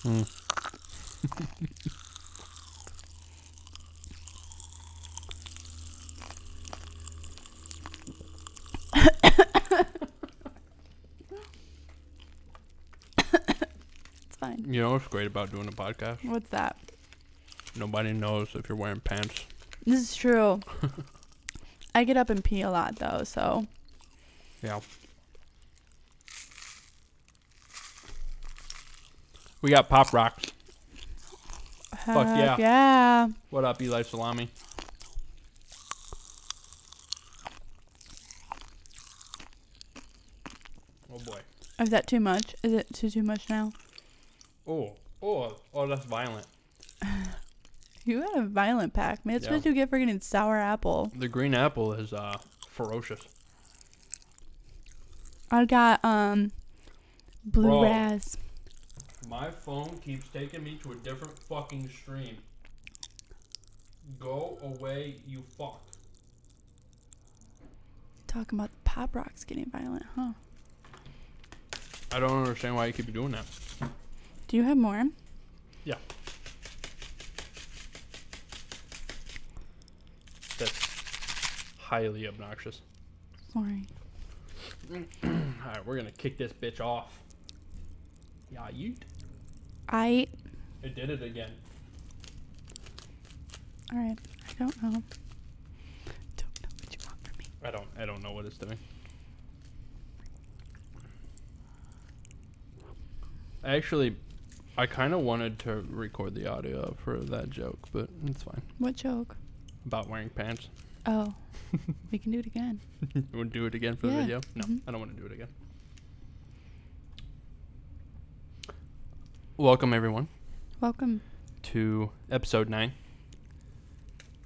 Mm. It's fine. You know what's great about doing a podcast? What's that? Nobody knows if you're wearing pants. This is true. I get up and pee a lot though, so. Yeah. We got Pop Rocks. Fuck yeah. Yeah. What up, Eli Salami? Oh boy. Is that too much? Is it too much now? Oh, that's violent. You had a violent pack. Man, it's Yeah. supposed to get freaking sour apple. The green apple is ferocious. I got blue Bro. raz. My phone keeps taking me to a different fucking stream. Go away, you fuck. Talking about the Pop Rocks getting violent, huh? I don't understand why you keep doing that. Do you have more? Yeah. That's highly obnoxious. Sorry. Alright, we're gonna kick this bitch off. Yeah, yeet. It did it again. Alright. I don't know. Don't know what you want from me. I don't know what it's doing. Actually, I kind of wanted to record the audio for that joke, but it's fine. What joke? About wearing pants. Oh. We can do it again. You want to do it again for the Yeah. video? No, Mhm. I don't want to do it again. Welcome, everyone, Welcome. to episode 9.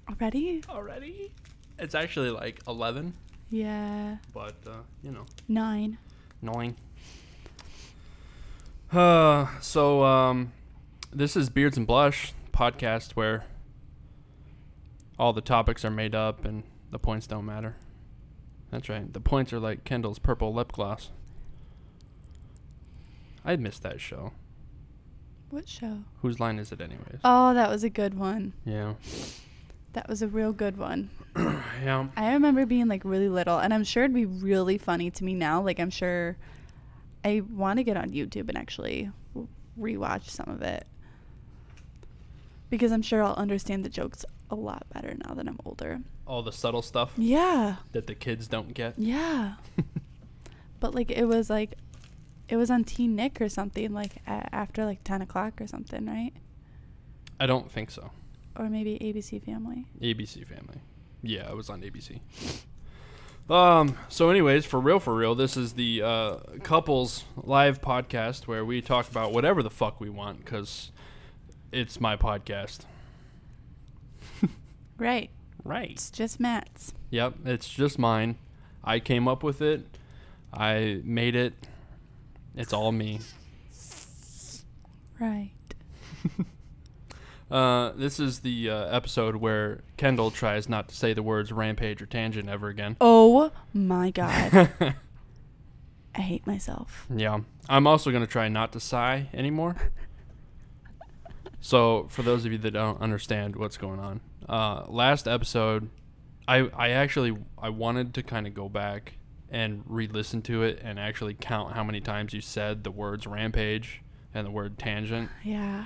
Already? Already? It's actually like 11, Yeah. but, 9. 9. This is Beards and Blush podcast where all the topics are made up and the points don't matter. That's right. The points are like Kendall's purple lip gloss. I missed that show. What show? Whose line is it anyways? Oh, that was a good one. Yeah. That was a real good one. Yeah. I remember being like really little, and I'm sure it'd be really funny to me now. Like, I'm sure I want to get on YouTube and actually rewatch some of it, because I'm sure I'll understand the jokes a lot better now that I'm older. All the subtle stuff Yeah. that the kids don't get. Yeah. But like it was on Teen Nick or something, like after like 10 o'clock or something, right? I don't think so. Or maybe ABC Family. ABC Family. Yeah, it was on ABC. So anyways, for real, this is the couples live podcast where we talk about whatever the fuck we want, because it's my podcast. Right. Right. It's just Matt's. Yep, it's just mine. I came up with it. I made it. It's all me. Right. This is the episode where Kendall tries not to say the words rampage or tangent ever again. Oh my God. I hate myself. Yeah. I'm also going to try not to sigh anymore. So, for those of you that don't understand what's going on, last episode, I wanted to kind of go back and re-listen to it and actually count how many times you said the words rampage and the word tangent. Yeah.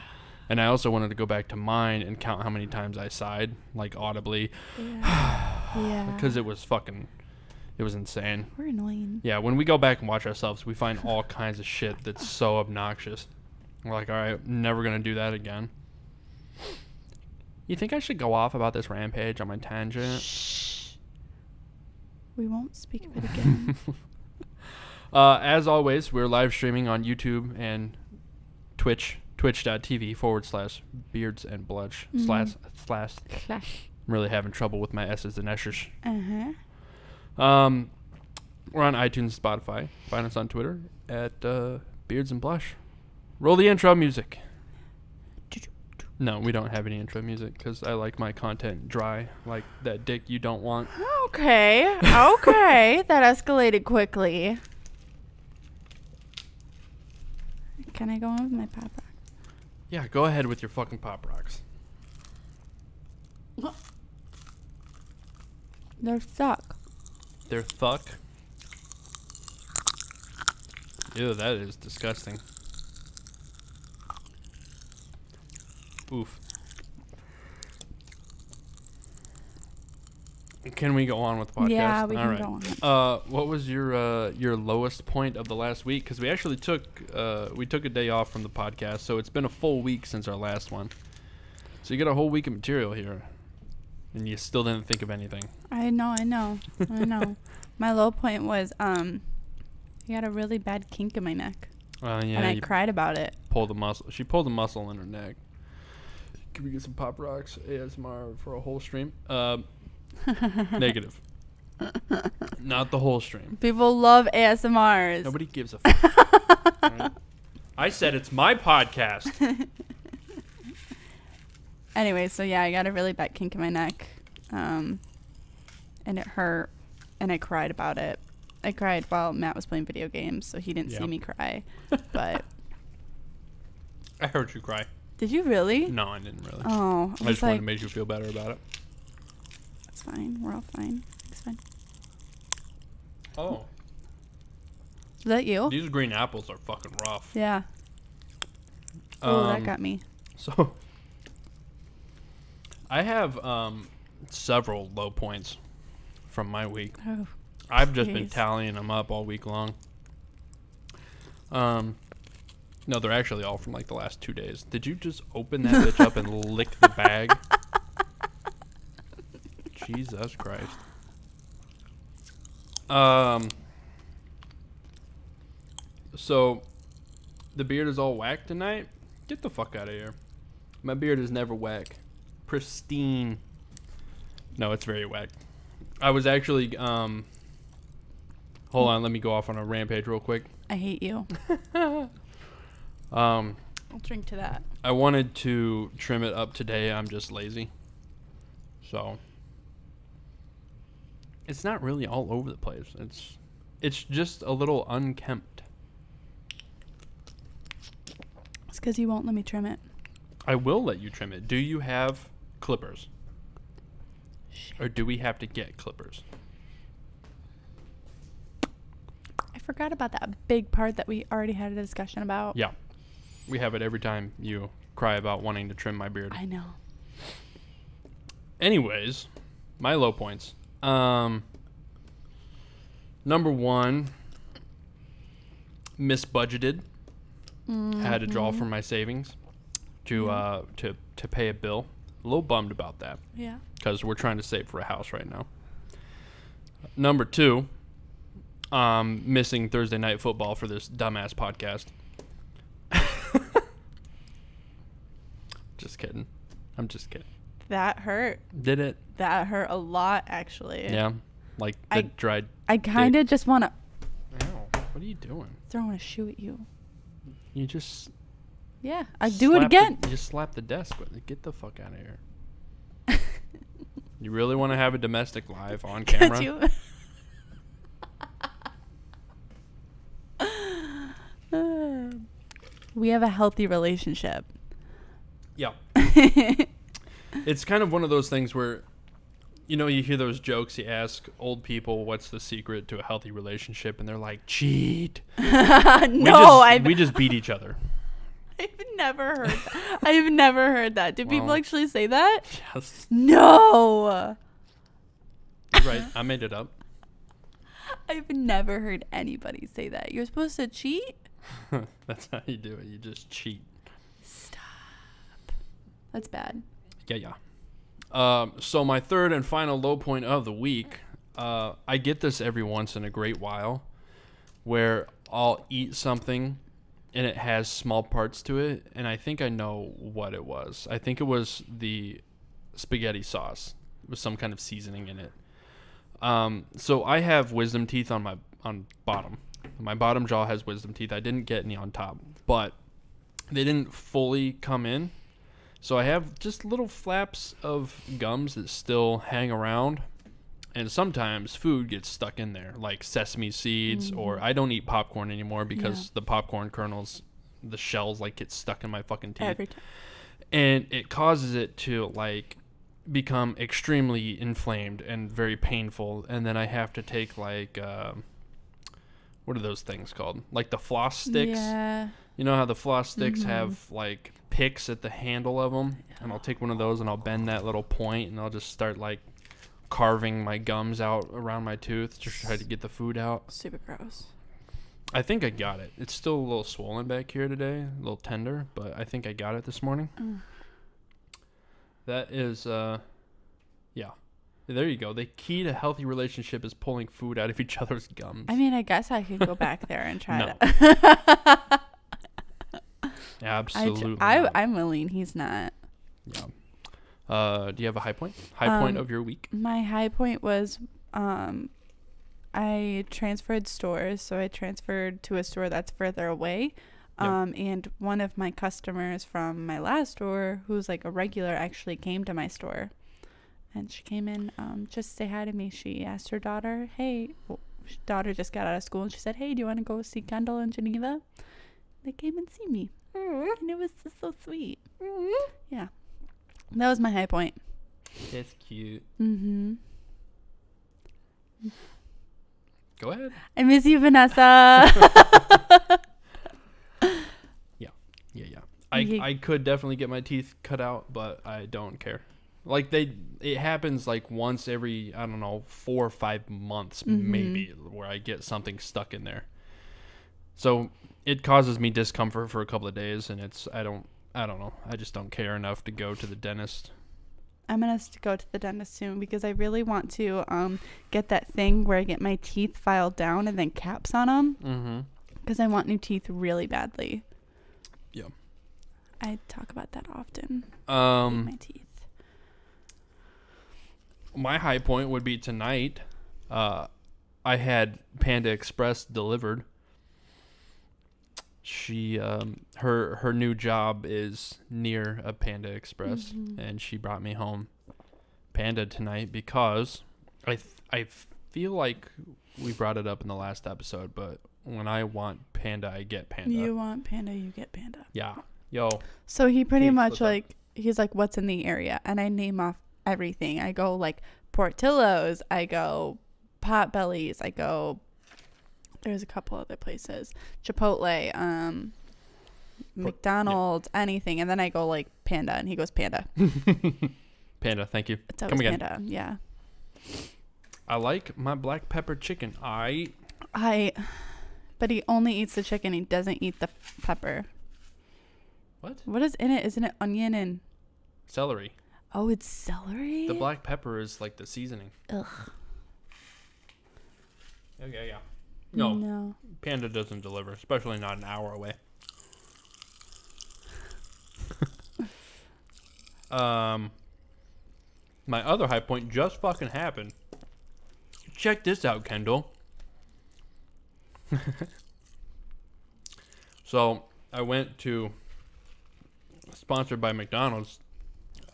And I also wanted to go back to mine and count how many times I sighed, like audibly. Yeah. Yeah. Because it was insane. We're annoying. Yeah, when we go back and watch ourselves, we find all kinds of shit that's so obnoxious. We're like, all right, never going to do that again. You think I should go off about this rampage on my tangent? Shh. We won't speak of it again. As always, we're live streaming on YouTube and Twitch, twitch.tv/beards and blush slash. I'm really having trouble with my S's and S's. Uh-huh. We're on iTunes, Spotify. Find us on Twitter at Beards and Blush. Roll the intro music. No, we don't have any intro music because I like my content dry, like that dick you don't want. Okay. Okay. That escalated quickly. Can I go on with my pop rock? Yeah, go ahead with your fucking Pop Rocks. They're stuck. They're thuck. Ew, that is disgusting. Oof. Can we go on with the podcast? Yeah, we can go on. What was your lowest point of the last week? Because we actually took a day off from the podcast, so it's been a full week since our last one. So you got a whole week of material here, and you still didn't think of anything. I know. My low point was I got a really bad kink in my neck. Yeah, and I cried about it. Pulled the muscle. She pulled the muscle in her neck. Can we get some Pop Rocks ASMR for a whole stream? Negative. Not the whole stream. People love ASMRs. Nobody gives a fuck. Right? I said it's my podcast. Anyway, so yeah, I got a really bad kink in my neck. And it hurt. And I cried about it. I cried while Matt was playing video games, so he didn't see me cry. But I heard you cry. Did you really? No, I didn't really. Oh. I just wanted to make you feel better about it. It's fine. We're all fine. It's fine. Oh. Is that you? These green apples are fucking rough. Yeah. Oh, that got me. So, I have several low points from my week. Oh, I've just been tallying them up all week long. No, they're actually all from like the last 2 days. Did you just open that bitch up and lick the bag? Jesus Christ. So, the beard is all whack tonight? Get the fuck out of here. My beard is never whack. Pristine. No, it's very whack. I was actually, hold on, let me go off on a rampage real quick. I hate you. I'll drink to that. I wanted to trim it up today. I'm just lazy. So, it's not really all over the place. It's just a little unkempt. It's because you won't let me trim it. I will let you trim it. Do you have clippers? Shit. Or do we have to get clippers? I forgot about that big part that we already had a discussion about. Yeah. We have it every time you cry about wanting to trim my beard. I know. Anyways, my low points. Number one, misbudgeted. Mm-hmm. I had to draw from my savings to pay a bill. A little bummed about that. Yeah. Because we're trying to save for a house right now. Number two, missing Thursday night football for this dumbass podcast. Just kidding. I'm just kidding. That hurt. Did it? That hurt a lot, actually. Yeah. Like the dried. I kind of just want to. Ow. What are you doing? Throwing a shoe at you. You just. Yeah, I do it again. You just slap the desk with it. Get the fuck out of here. You really want to have a domestic live on camera? We have a healthy relationship. Yeah. It's kind of one of those things where, you know, you hear those jokes, you ask old people what's the secret to a healthy relationship, and they're like, cheat. We just beat each other. I've never heard that. I've never heard that. Do people actually say that? Yes. No. You're right. I made it up. I've never heard anybody say that. You're supposed to cheat? That's how you do it. You just cheat. Stop. That's bad. Yeah. So my third and final low point of the week, I get this every once in a great while, where I'll eat something and it has small parts to it, and I think I know what it was. I think it was the spaghetti sauce with some kind of seasoning in it. So I have wisdom teeth on bottom. My bottom jaw has wisdom teeth. I didn't get any on top, but they didn't fully come in. So I have just little flaps of gums that still hang around, and sometimes food gets stuck in there, like sesame seeds, or I don't eat popcorn anymore because the popcorn kernels, the shells like get stuck in my fucking teeth. Every time. And it causes it to like become extremely inflamed and very painful. And then I have to take like what are those things called? Like the floss sticks. Yeah. You know how the floss sticks have like picks at the handle of them? And I'll take one of those and I'll bend that little point and I'll just start like carving my gums out around my tooth to try to get the food out. Super gross. I think I got it. It's still a little swollen back here today, a little tender, but I think I got it this morning. That is, yeah. There you go. The key to healthy relationship is pulling food out of each other's gums. I mean, I guess I could go back there and try No. to. Absolutely. not. I'm willing. He's not. Yeah. Do you have a high point? High point of your week? My high point was I transferred stores. So I transferred to a store that's further away. And one of my customers from my last store, who's like a regular, actually came to my store. And she came in just to say hi to me. She asked her daughter, hey, daughter just got out of school. And she said, hey, do you want to go see Kendall in Geneva? They came and see me. And it was just so sweet. Yeah. That was my high point. That's cute. Mm-hmm. Go ahead. I miss you, Vanessa. Yeah. I could definitely get my teeth cut out, but I don't care. Like it happens like once every, I don't know, 4 or 5 months maybe, where I get something stuck in there. So it causes me discomfort for a couple of days, and I don't know. I just don't care enough to go to the dentist. I'm gonna go to the dentist soon because I really want to get that thing where I get my teeth filed down and then caps on them. Because I want new teeth really badly. Yeah. I talk about that often. My teeth. My high point would be tonight. I had Panda Express delivered. She her new job is near a Panda Express, and she brought me home Panda tonight because I feel like we brought it up in the last episode, but when I want Panda, I get Panda. You want Panda, you get Panda. Yeah. Yo. So he pretty Keith, much like he's like, what's in the area? And I name off everything. I go like Portillo's, I go Potbelly's, I go, there's a couple other places, Chipotle, McDonald's, anything, and then I go like Panda, and he goes Panda. Panda, thank you. It's always Come again. Panda, yeah. I like my black pepper chicken. But he only eats the chicken. He doesn't eat the pepper. What is in it? Isn't it onion and celery? Oh, it's celery? The black pepper is like the seasoning. Ugh. Okay, yeah. No. No. Panda doesn't deliver, especially not an hour away. My other high point just fucking happened. Check this out, Kendall. So I went to, sponsored by McDonald's,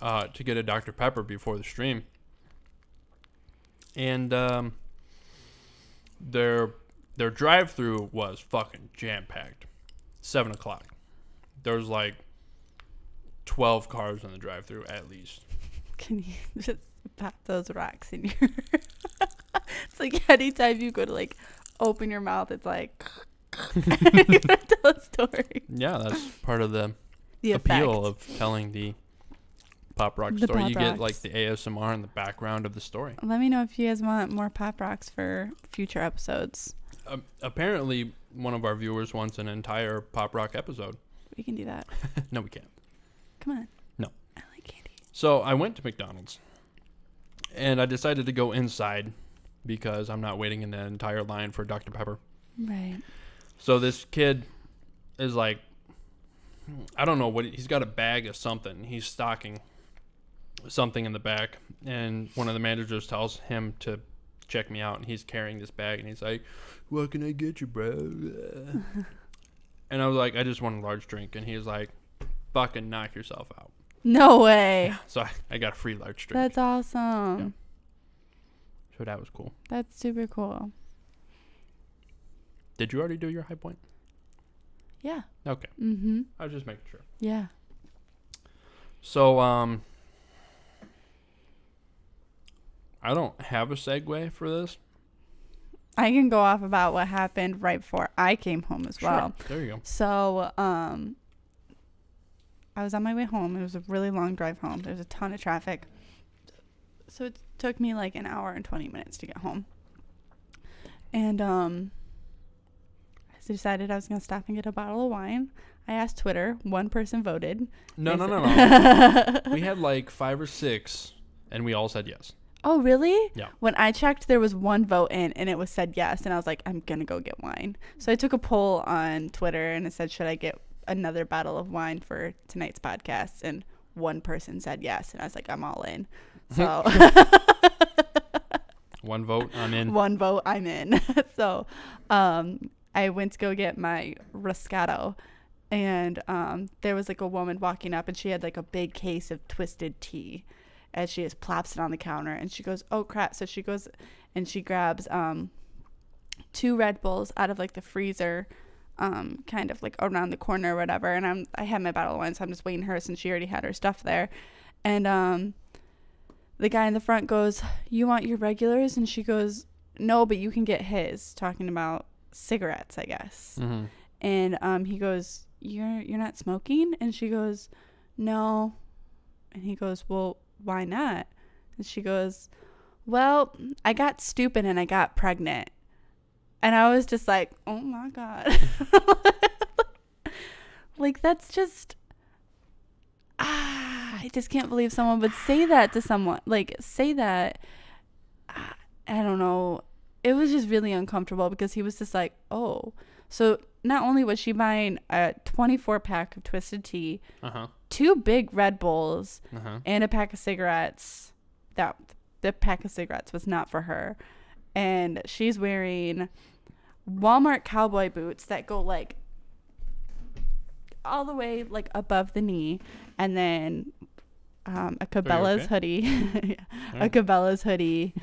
to get a Dr. Pepper before the stream, and their drive-through was fucking jam-packed. 7 o'clock. There was like 12 cars in the drive-through at least. Can you just pop those rocks in your... It's like anytime you go to like open your mouth, it's like... and you gotta tell a story. Yeah, that's part of the effect appeal of telling the pop rock story. Pop you rocks. get like the ASMR in the background of the story. Let me know if you guys want more pop rocks for future episodes. Apparently, one of our viewers wants an entire pop rock episode. We can do that. No, we can't. Come on. No. I like candy. So I went to McDonald's, and I decided to go inside because I'm not waiting in the entire line for Dr. Pepper. Right. So this kid is like, I don't know what, he's got a bag of something. He's stocking something in the back, and one of the managers tells him to check me out, and he's carrying this bag, and he's like, what can I get you, bro? And I was like, I just want a large drink. And he was like, fucking knock yourself out. No way. Yeah, so I got a free large drink. That's awesome. Yeah. So that was cool. That's super cool. Did you already do your high point? Yeah. Okay. Mm-hmm. I was just making sure. Yeah. So, I don't have a segue for this. I can go off about what happened right before I came home as well. There you go. So, I was on my way home. It was a really long drive home. There was a ton of traffic. So it took me like an hour and 20 minutes to get home. And I decided I was going to stop and get a bottle of wine. I asked Twitter. One person voted. No. We had like 5 or 6, and we all said yes. Oh, really? Yeah. When I checked, there was one vote in, and it was said yes. And I was like, I'm going to go get wine. So I took a poll on Twitter, and it said, should I get another bottle of wine for tonight's podcast? And one person said yes. And I was like, I'm all in. So one vote, I'm in. One vote, I'm in. So I went to go get my Riscato. And there was like a woman walking up, and she had like a big case of twisted tea. And she just plops it on the counter, and she goes, oh crap. So she goes and she grabs 2 Red Bulls out of like the freezer, kind of like around the corner or whatever. And I had my bottle of wine, so I'm just waiting her since she already had her stuff there. And the guy in the front goes, you want your regulars? And she goes, no, but you can get his, talking about cigarettes, I guess. Mm-hmm. And he goes, you're not smoking? And she goes, no. And he goes, well, why not? And she goes, well, I got stupid and I got pregnant. And I was just like, oh my God. Like, that's just, I just can't believe someone would say that to someone. Like, say that. I don't know. It was just really uncomfortable because he was just like, oh. So not only was she buying a 24-pack of Twisted Tea, 2 big Red Bulls, and a pack of cigarettes. That the pack of cigarettes was not for her. And she's wearing Walmart cowboy boots that go like all the way like above the knee, and then a Cabela's hoodie. A Cabela's hoodie.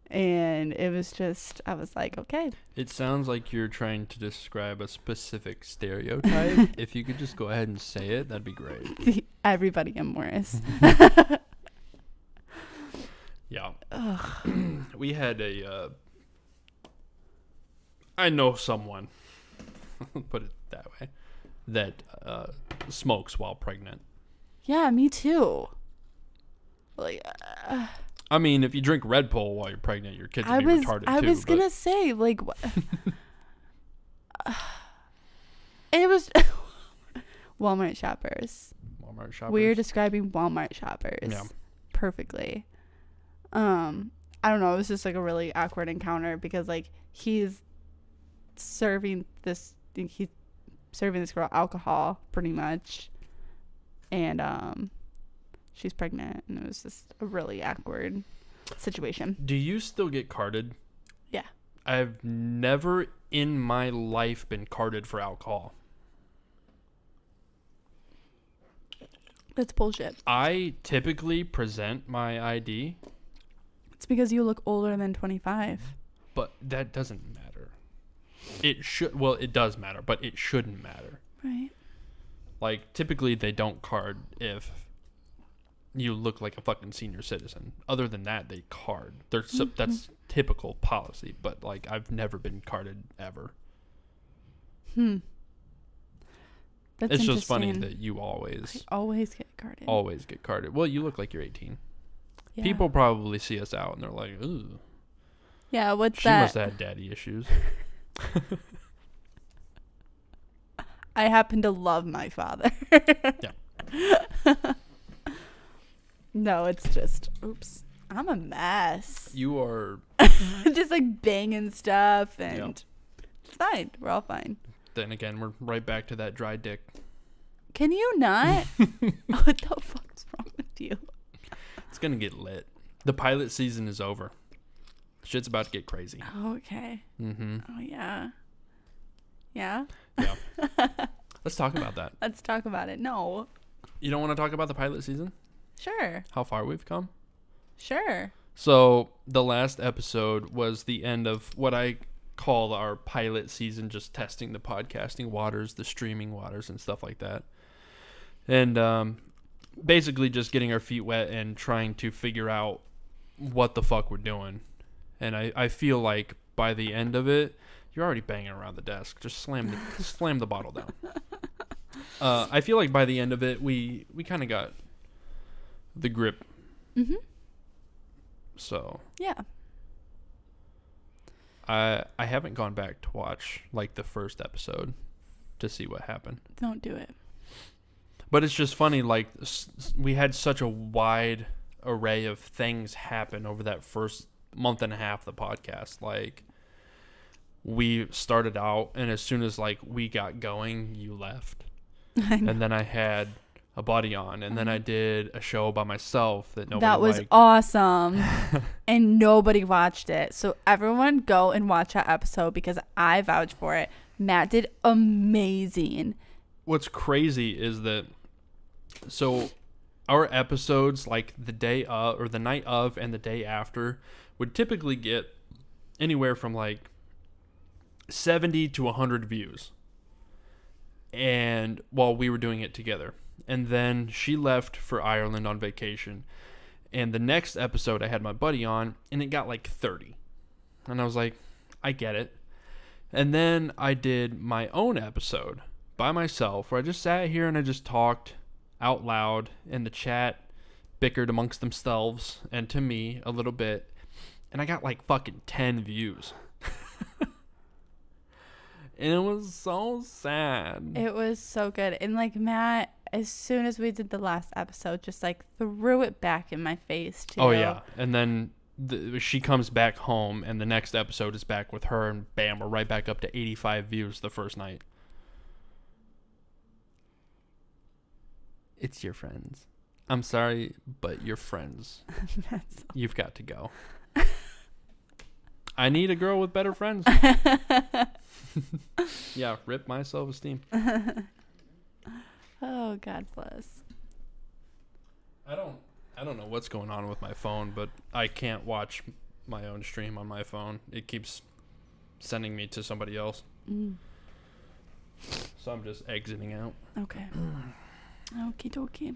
And it was just, I was like, okay. It sounds like you're trying to describe a specific stereotype. If you could just go ahead and say it, that'd be great. Everybody in Morris. Yeah. We had I know someone, put it that way, that smokes while pregnant. Yeah, me too. Like, I mean, if you drink Red Bull while you're pregnant, your kid's gonna be retarded too. I was gonna say, like, it was Walmart shoppers. Walmart shoppers. We're describing Walmart shoppers perfectly. I don't know. It was just like a really awkward encounter because like he's serving this girl alcohol pretty much, and she's pregnant, and it was just a really awkward situation. Do you still get carded? Yeah. I've never in my life been carded for alcohol. That's bullshit. I typically present my ID. It's because you look older than 25. But that doesn't matter. It does matter, but it shouldn't matter. Right. Like, typically they don't card if you look like a fucking senior citizen. Other than that, they card. That's typical policy, but like I've never been carded ever. That's it's just funny that you always get carded. Always get carded. Well, you look like you're 18. Yeah. People probably see us out and they're like, ooh. Yeah, what's she that? She must have had daddy issues. I happen to love my father. Yeah. No, it's just, oops. I'm a mess. You are. Just like banging stuff and it's fine. We're all fine. Then again, we're right back to that dry dick. Can you not? What the fuck's wrong with you? It's going to get lit. The pilot season is over. Shit's about to get crazy. Oh, okay. Mm-hmm. Oh, yeah. Yeah? Yeah. Let's talk about that. Let's talk about it. No. You don't want to talk about the pilot season? Sure. How far we've come? Sure. So the last episode was the end of what I call our pilot season just testing the podcasting waters, the streaming waters, and stuff like that. And basically just getting our feet wet and trying to figure out what the fuck we're doing. And I feel like by the end of it, you're already banging around the desk. Just slam the bottle down. I feel like by the end of it, we kind of got the grip. Mm-hmm. So yeah. I haven't gone back to watch like the first episode to see what happened. Don't do it. But it's just funny, like we had such a wide array of things happen over that first month and a half of the podcast. Like we started out, and as soon as like we got going, you left. And then I had a buddy on, and then I did a show by myself that nobody That was liked. awesome. And nobody watched it. So everyone go and watch that episode because I vouch for it. Matt did amazing. What's crazy is that so our episodes, like the day of or the night of and the day after, would typically get anywhere from like 70 to 100 views. And while we were doing it together. And then she left for Ireland on vacation. And the next episode I had my buddy on, and it got like 30. And I was like, I get it. And then I did my own episode by myself where I just sat here and I just talked out loud, and the chat bickered amongst themselves and to me a little bit. And I got like fucking 10 views. And it was so sad. It was so good. And like Matt, as soon as we did the last episode, just like threw it back in my face too. Oh yeah. And then she comes back home, and the next episode is back with her, and bam, we're right back up to 85 views the first night. It's your friends. I'm sorry, but your friends. You've got to go. I need a girl with better friends. Yeah, rip my self-esteem. Oh, God bless. I don't know what's going on with my phone, but I can't watch my own stream on my phone. It keeps sending me to somebody else. So I'm just exiting out. Okay. Okie dokie.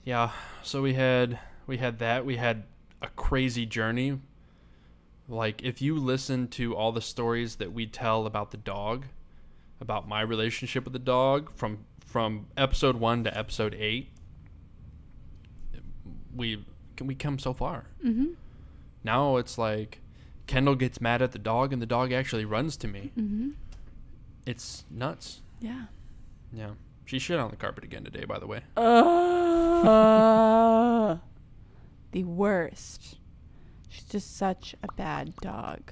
Yeah, so we had that. We had a crazy journey. Like, if you listen to all the stories that we tell about the dog, about my relationship with the dog, from episode 1 to episode 8, we come so far. Mm-hmm. Now it's like Kendall gets mad at the dog, and the dog actually runs to me. Mm-hmm. It's nuts. Yeah. Yeah. She shit on the carpet again today, by the way. The worst. She's just such a bad dog.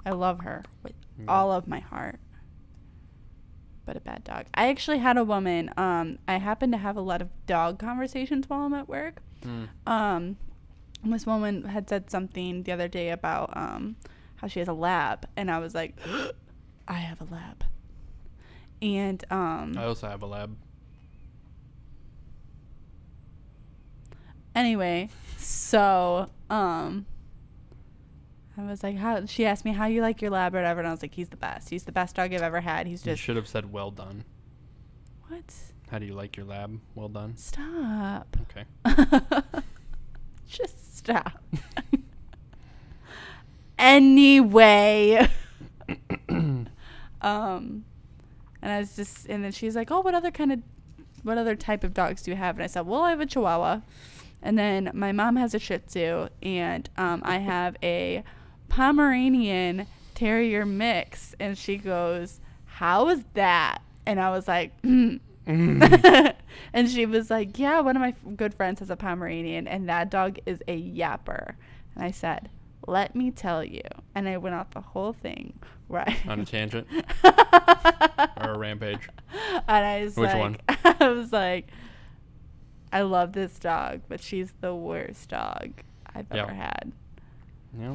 I love her with all of my heart. But a bad dog. I actually had a woman, I happen to have a lot of dog conversations while I'm at work. This woman had said something the other day about how she has a lab, and I was like, I have a lab. And I also have a lab. Anyway, so I was like, how? She asked me how you like your lab or whatever, and I was like, he's the best. He's the best dog I've ever had. He's just. You should have said well done. What? How do you like your lab? Well done. Stop. Okay. Just stop. Anyway. And I was just, and then she's like, oh, what other type of dogs do you have? And I said, well, I have a Chihuahua. And then my mom has a Shih Tzu, and I have a Pomeranian Terrier mix. And she goes, how is that? And I was like, And she was like, yeah, one of my good friends has a Pomeranian, and that dog is a yapper. And I said, let me tell you. And I went off the whole thing. Right. On a tangent? Or a rampage? And I was Which like, one? I was like, I love this dog, but she's the worst dog I've ever had. Yeah.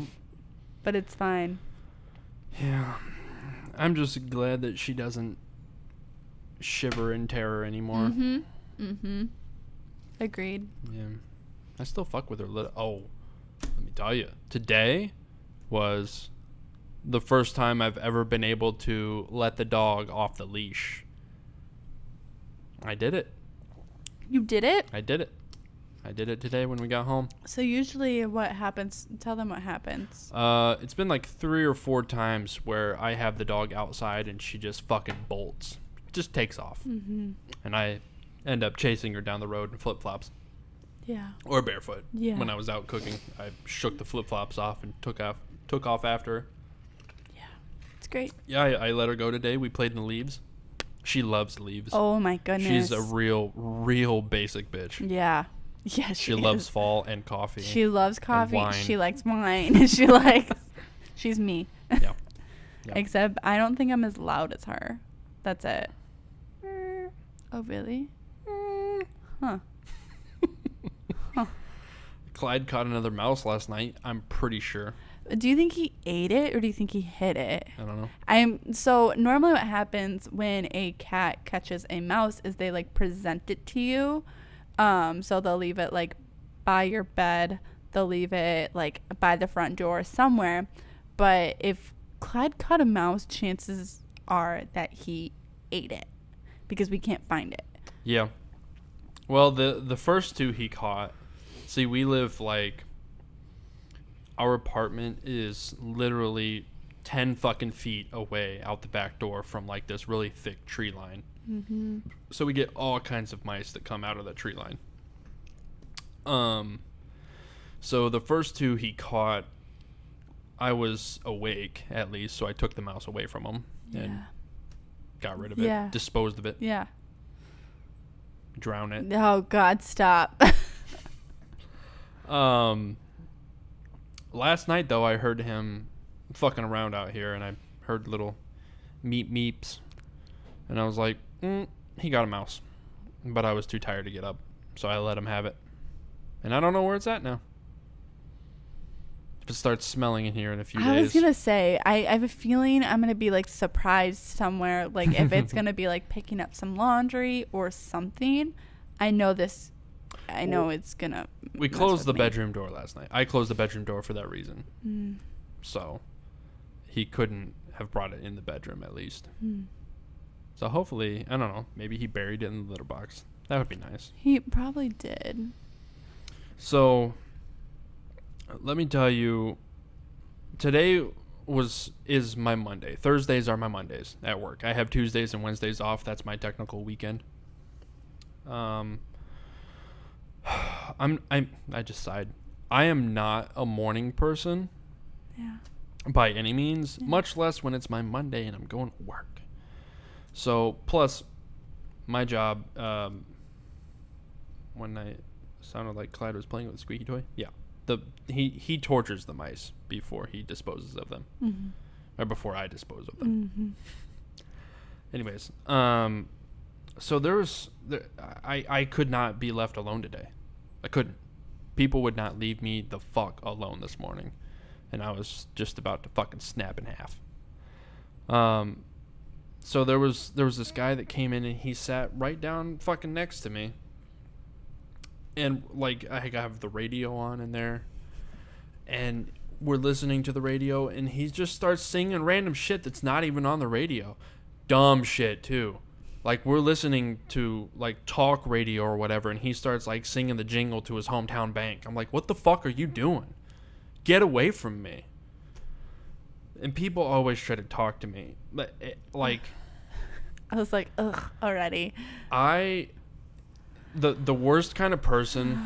But it's fine. Yeah. I'm just glad that she doesn't shiver in terror anymore. Mm-hmm. Mm-hmm. Agreed. Yeah. I still fuck with her little. Oh, let me tell you. Today was the first time I've ever been able to let the dog off the leash. I did it. You did it? I did it. I did it today when we got home. So usually what happens, tell them what happens. It's been like 3 or 4 times where I have the dog outside and she just fucking bolts. Just takes off. Mm-hmm. And I end up chasing her down the road in flip-flops. Yeah. Or barefoot. Yeah. When I was out cooking, I shook the flip-flops off and took off after her. Yeah. It's great. Yeah, I let her go today. We played in the leaves. She loves leaves. Oh my goodness. She's a real basic bitch. Yeah. Yeah, she loves fall and coffee. She loves coffee. Wine. She likes wine. She's me. Yeah. Except I don't think I'm as loud as her. That's it. Oh, really? Huh. Clyde caught another mouse last night, I'm pretty sure. Do you think he ate it or do you think he hit it? I don't know. So normally what happens when a cat catches a mouse is they like present it to you. So they'll leave it like by your bed. They'll leave it like by the front door somewhere. But if Clyde caught a mouse, chances are that he ate it because we can't find it. Yeah. Well, the first 2 he caught. See, we live like, our apartment is literally 10 fucking feet away out the back door from like this really thick tree line. Mm-hmm. So we get all kinds of mice that come out of that tree line. So the first 2 he caught, I was awake at least, so I took the mouse away from him and got rid of it, disposed of it. Yeah. Drown it. Oh God, stop. Last night though, I heard him fucking around out here, and I heard little meeps, and I was like, he got a mouse, but I was too tired to get up, so I let him have it, and I don't know where it's at now. If it starts smelling in here in a few days. I was gonna say, I have a feeling I'm gonna be like surprised somewhere, like if it's gonna be like picking up some laundry or something. I know it's gonna. We closed the bedroom door last night. I closed the bedroom door for that reason. So he couldn't have brought it in the bedroom at least. So hopefully, I don't know, maybe he buried it in the litter box. That would be nice. He probably did. So let me tell you, today is my Monday. Thursdays are my Mondays at work. I have Tuesdays and Wednesdays off. That's my technical weekend. I just sighed. I am not a morning person. Yeah. By any means, much less when it's my Monday and I'm going to work. So, plus my job, one night sounded like Clyde was playing with a squeaky toy. Yeah. He tortures the mice before he disposes of them. Mm-hmm. Or before I dispose of them. Mm-hmm. Anyways, so I could not be left alone today. I couldn't. People would not leave me the fuck alone this morning. And I was just about to fucking snap in half. So there was this guy that came in and he sat right down fucking next to me. And like I have the radio on in there. And we're listening to the radio and he just starts singing random shit that's not even on the radio. Dumb shit too. Like we're listening to like talk radio or whatever and he starts like singing the jingle to his hometown bank. I'm like, what the fuck are you doing? Get away from me. And people always try to talk to me. But like I was like, ugh, already. The worst kind of person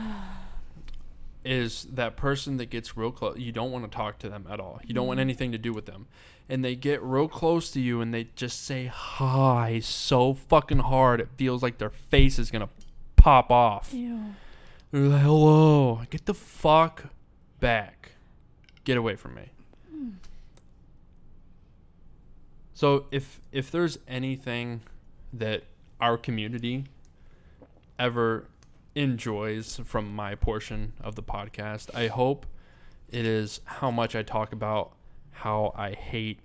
is that person that gets real close. You don't want to talk to them at all. You don't want anything to do with them. And they get real close to you and they just say hi so fucking hard it feels like their face is gonna pop off. Ew. They're like, hello. Get the fuck back. Get away from me. So if there's anything that our community ever enjoys from my portion of the podcast, I hope it is how much I talk about how I hate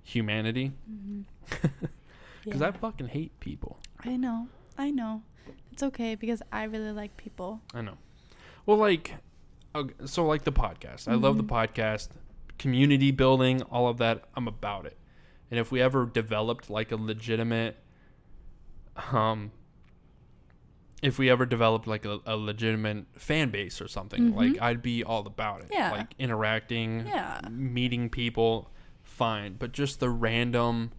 humanity. Because I fucking hate people. I know. It's okay because I really like people. I know. Well, like, so like the podcast. I love the podcast community building, all of that, I'm about it. And if we ever developed like a legitimate fan base or something, like I'd be all about it. Yeah. Like interacting, Yeah. meeting people, fine. But just the random,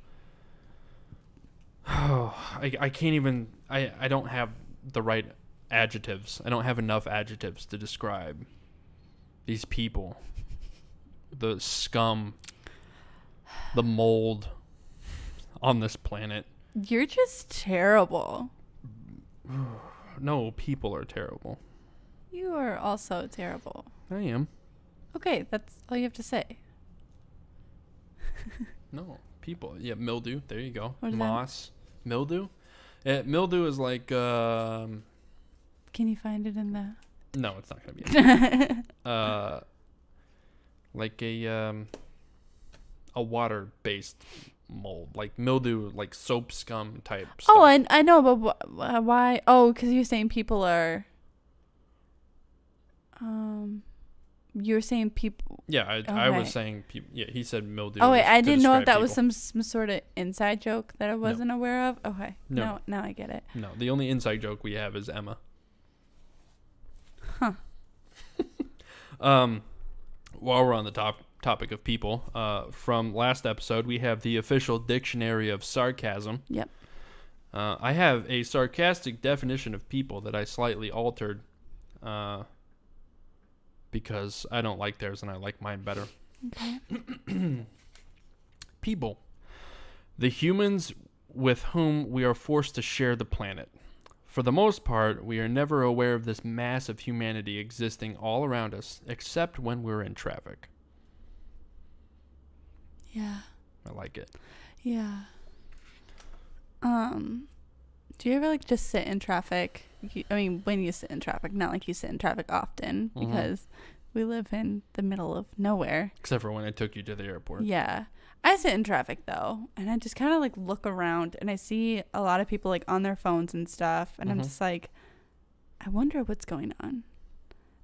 I can't even, I don't have the right adjectives. I don't have enough adjectives to describe these people. The scum, the mold on this planet. You're just terrible. No, people are terrible. You are also terrible. I am. Okay, that's all you have to say. No, people. Yeah, mildew. There you go. What is Moss. That? Mildew? Mildew is like... Can you find it in the... No, it's not going to be in like a water-based mold. Like mildew, like soap scum type stuff. Oh, I know, but why? Oh, because you're saying people are... You're saying people... Yeah, I was saying people... Yeah, he said mildew. Oh, wait, I didn't know if that people. was some sort of inside joke that I wasn't aware of. Okay. No. Now I get it. No, the only inside joke we have is Emma. Huh. While we're on the topic of people, from last episode, we have the official dictionary of sarcasm. Yep. I have a sarcastic definition of people that I slightly altered because I don't like theirs and I like mine better. Okay. People. The humans with whom we are forced to share the planet. For the most part, we are never aware of this mass of humanity existing all around us, except when we're in traffic. Yeah. I like it. Yeah. Do you ever like just sit in traffic? When you sit in traffic, not like you sit in traffic often because we live in the middle of nowhere. Except for when I took you to the airport. Yeah. I sit in traffic though, and I just kind of like look around and I see a lot of people like on their phones and stuff, and I'm just like, I wonder what's going on.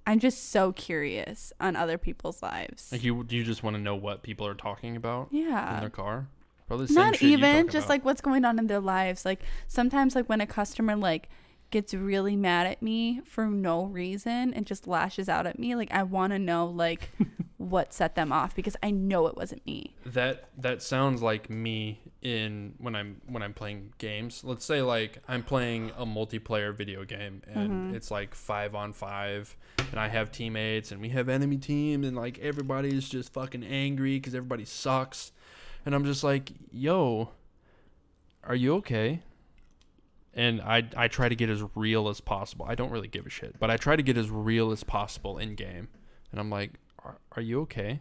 I'm just so curious on other people's lives. Like you just want to know what people are talking about in their car? Probably the same Not shit you even, talk just about. like what's going on in their lives. Like sometimes like when a customer like gets really mad at me for no reason and just lashes out at me, like I want to know like what set them off because I know it wasn't me. That sounds like me when I'm playing games. Let's say like I'm playing a multiplayer video game and it's like 5-on-5 and I have teammates and we have enemy team and like everybody's just fucking angry because everybody sucks, and I'm just like, yo, are you okay? And I try to get as real as possible. I don't really give a shit, but I try to get as real as possible in game. And I'm like, are you okay?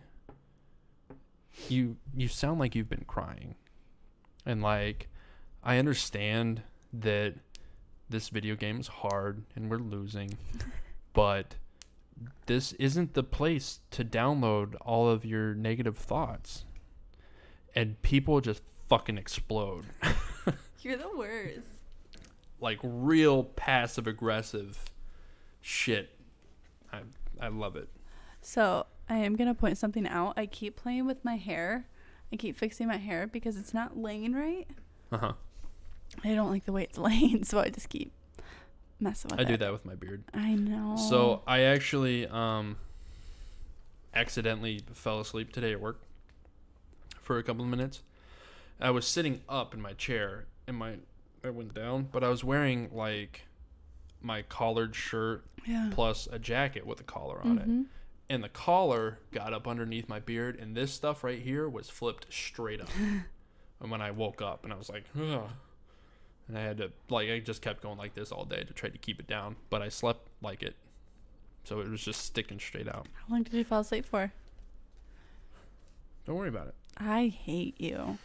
You sound like you've been crying. And like, I understand that this video game is hard and we're losing, but this isn't the place to download all of your negative thoughts. And people just fucking explode. You're the worst. Like real passive aggressive shit. I love it. So I am gonna point something out. I keep playing with my hair. I keep fixing my hair because it's not laying right. I don't like the way it's laying, so I just keep messing with it. I do that with my beard. I know. So I actually accidentally fell asleep today at work for a couple of minutes. I was sitting up in my chair and I went down, but I was wearing like my collared shirt plus a jacket with a collar on it. And the collar got up underneath my beard, and this stuff right here was flipped straight up. And when I woke up, and I was like, ugh. And I had to, like, I just kept going like this all day to try to keep it down, but I slept like it. So it was just sticking straight out. How long did you fall asleep for? Don't worry about it. I hate you.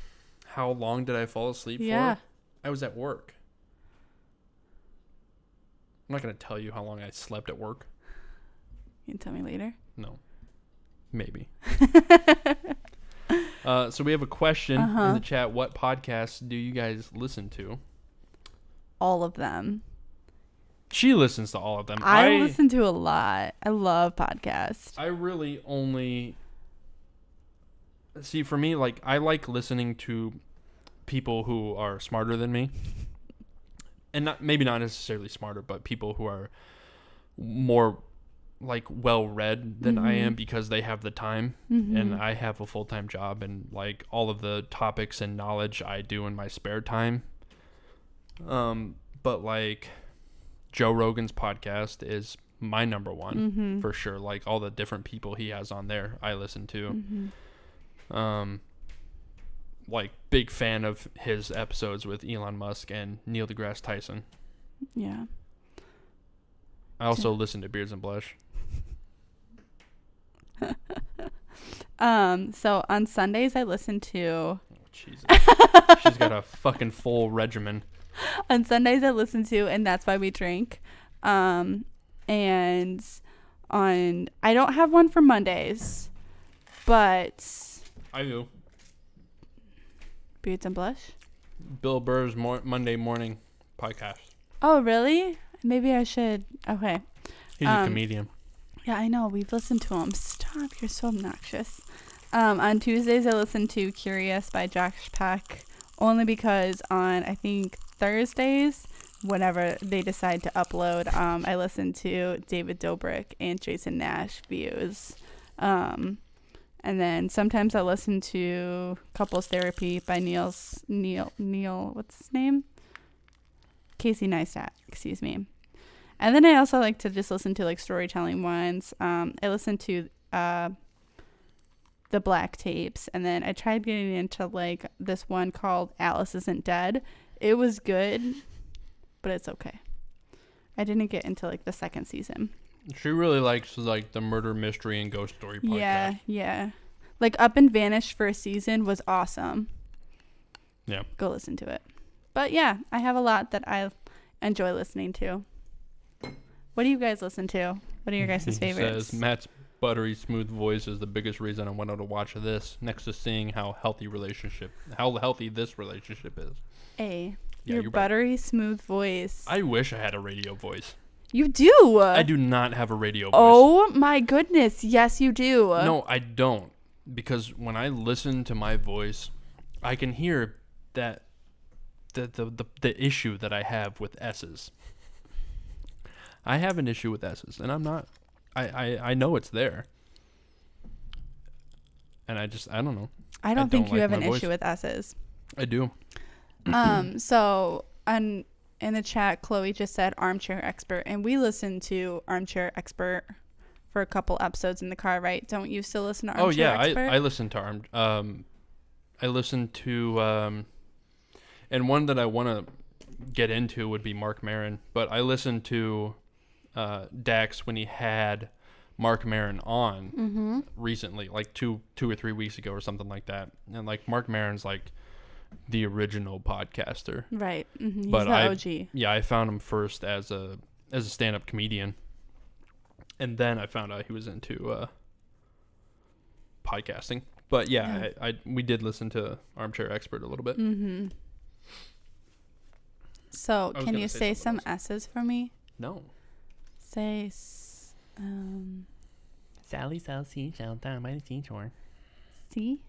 How long did I fall asleep Yeah. for? I was at work. I'm not going to tell you how long I slept at work. You can tell me later. No. Maybe. So we have a question in the chat. What podcasts do you guys listen to? All of them. She listens to all of them. I listen to a lot. I love podcasts. I really only see, for me, like, I like listening to people who are smarter than me. And maybe not necessarily smarter, but people who are more, like, well-read than I am because they have the time. And I have a full-time job, and, like, all of the topics and knowledge I do in my spare time. But, like, Joe Rogan's podcast is my number one for sure. Like, all the different people he has on there, I listen to. Like, big fan of his episodes with Elon Musk and Neil deGrasse Tyson. Yeah. I also listen to Beards and Blush. So on Sundays I listen to Oh, Jesus. She's got a fucking full regimen. On Sundays I listen to And That's Why We Drink. And on I don't have one for Mondays, but I do. Beards and Blush? Bill Burr's Monday morning podcast. Oh, really? Maybe I should. Okay. He's a comedian. Yeah, I know. We've listened to him. Stop. You're so obnoxious. On Tuesdays, I listen to Curious by Josh Peck, only because on, I think, Thursdays, whenever they decide to upload, I listen to David Dobrik and Jason Nash views. And then sometimes I listen to Couples Therapy by Neil, what's his name? Casey Neistat, excuse me. And then I also like to just listen to, like, storytelling ones. I listen to the Black Tapes, and then I tried getting into, like, this one called Alice Isn't Dead. It was good, but it's okay. I didn't get into, like, the second season. She really likes, like, the murder mystery and ghost story podcast. Yeah. Like, Up and Vanished for a season was awesome. Yeah. Go listen to it. But yeah, I have a lot that I enjoy listening to. What do you guys listen to? What are your guys' favorites? Says Matt's buttery smooth voice is the biggest reason I wanted to watch this, next to seeing how healthy this relationship is. Hey, Yeah, your buttery smooth voice. I wish I had a radio voice. You do. I do not have a radio voice. Oh my goodness. Yes, you do. No, I don't. Because when I listen to my voice, I can hear that the issue that I have with S's. I have an issue with S's, and I'm not. I know it's there. And I don't know. I don't think you have an issue with S's. I do. So in the chat, Chloe just said Armchair Expert, and we listened to Armchair Expert for a couple episodes in the car, right? Don't you still listen to Armchair Expert? I listen to I listen to and one that I want to get into would be Mark Maron, but I listened to Dax when he had Mark Maron on recently, like two or 3 weeks ago or something like that. And, like, Mark Maron's, like, the original podcaster, right? He's but the OG. I found him first as a stand-up comedian, and then I found out he was into podcasting. But yeah, we did listen to Armchair Expert a little bit. So can you say some S's for me? No. Say Sally sells seashell down by the seashore. See?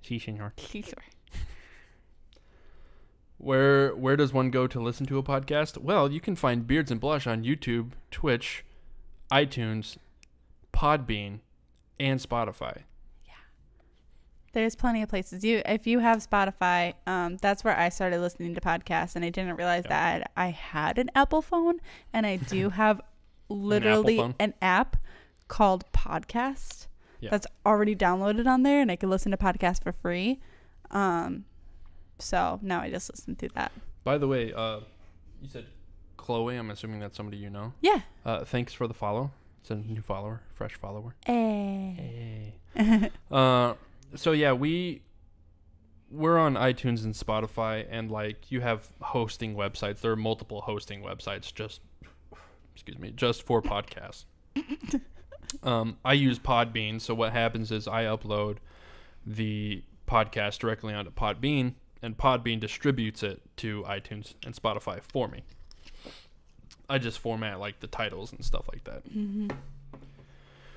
Seashore. Seashore. Where does one go to listen to a podcast? Well, you can find Beards and Blush on YouTube, Twitch, iTunes, Podbean, and Spotify. Yeah. There's plenty of places. If you have Spotify, that's where I started listening to podcasts, and I didn't realize that I had an Apple phone, and I do have literally an app called Podcast that's already downloaded on there, and I can listen to podcasts for free. So now I just listen to that. By the way, you said Chloe. I'm assuming that's somebody you know. Yeah. Thanks for the follow. It's a new follower, fresh follower. Hey. So yeah, we're on iTunes and Spotify, and, like, you have hosting websites. There are multiple hosting websites just for podcasts. I use Podbean, so what happens is I upload the podcast directly onto Podbean, and Podbean distributes it to iTunes and Spotify for me. I just format, like, the titles and stuff like that.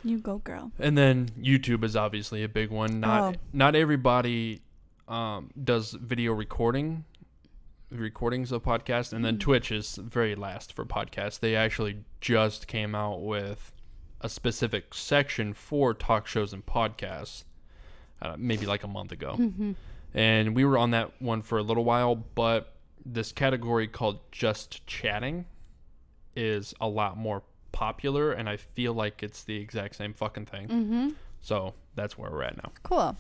You go, girl. And then YouTube is obviously a big one. Not everybody does video recordings of podcasts, and then Twitch is very last for podcasts. They actually just came out with a specific section for talk shows and podcasts, maybe like a month ago. And we were on that one for a little while, but this category called Just Chatting is a lot more popular, and I feel like it's the exact same fucking thing. So that's where we're at now. Cool.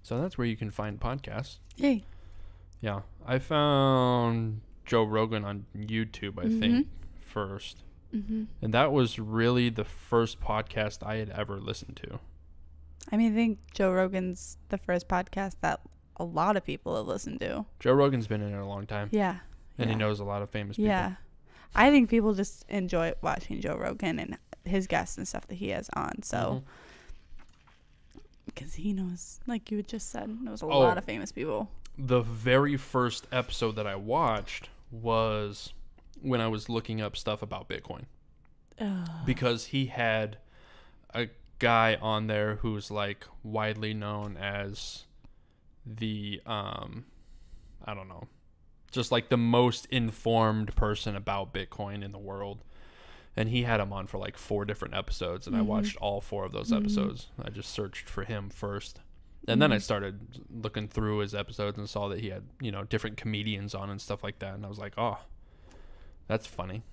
So that's where you can find podcasts. Yay. Yeah. I found Joe Rogan on YouTube, I think, first. And that was really the first podcast I had ever listened to. I mean, I think Joe Rogan's the first podcast that a lot of people have listened to. Joe Rogan's been in it a long time. Yeah. And he knows a lot of famous people. Yeah. I think people just enjoy watching Joe Rogan and his guests and stuff that he has on. So, because he knows, like you just said, knows a lot of famous people. The very first episode that I watched was when I was looking up stuff about Bitcoin. Because he had a guy on there who's like widely known as the I don't know, just like the most informed person about Bitcoin in the world, and he had him on for like 4 different episodes, and I watched all 4 of those episodes. I just searched for him first, and then I started looking through his episodes and saw that he had, you know, different comedians on and stuff like that, and I was like, oh, that's funny.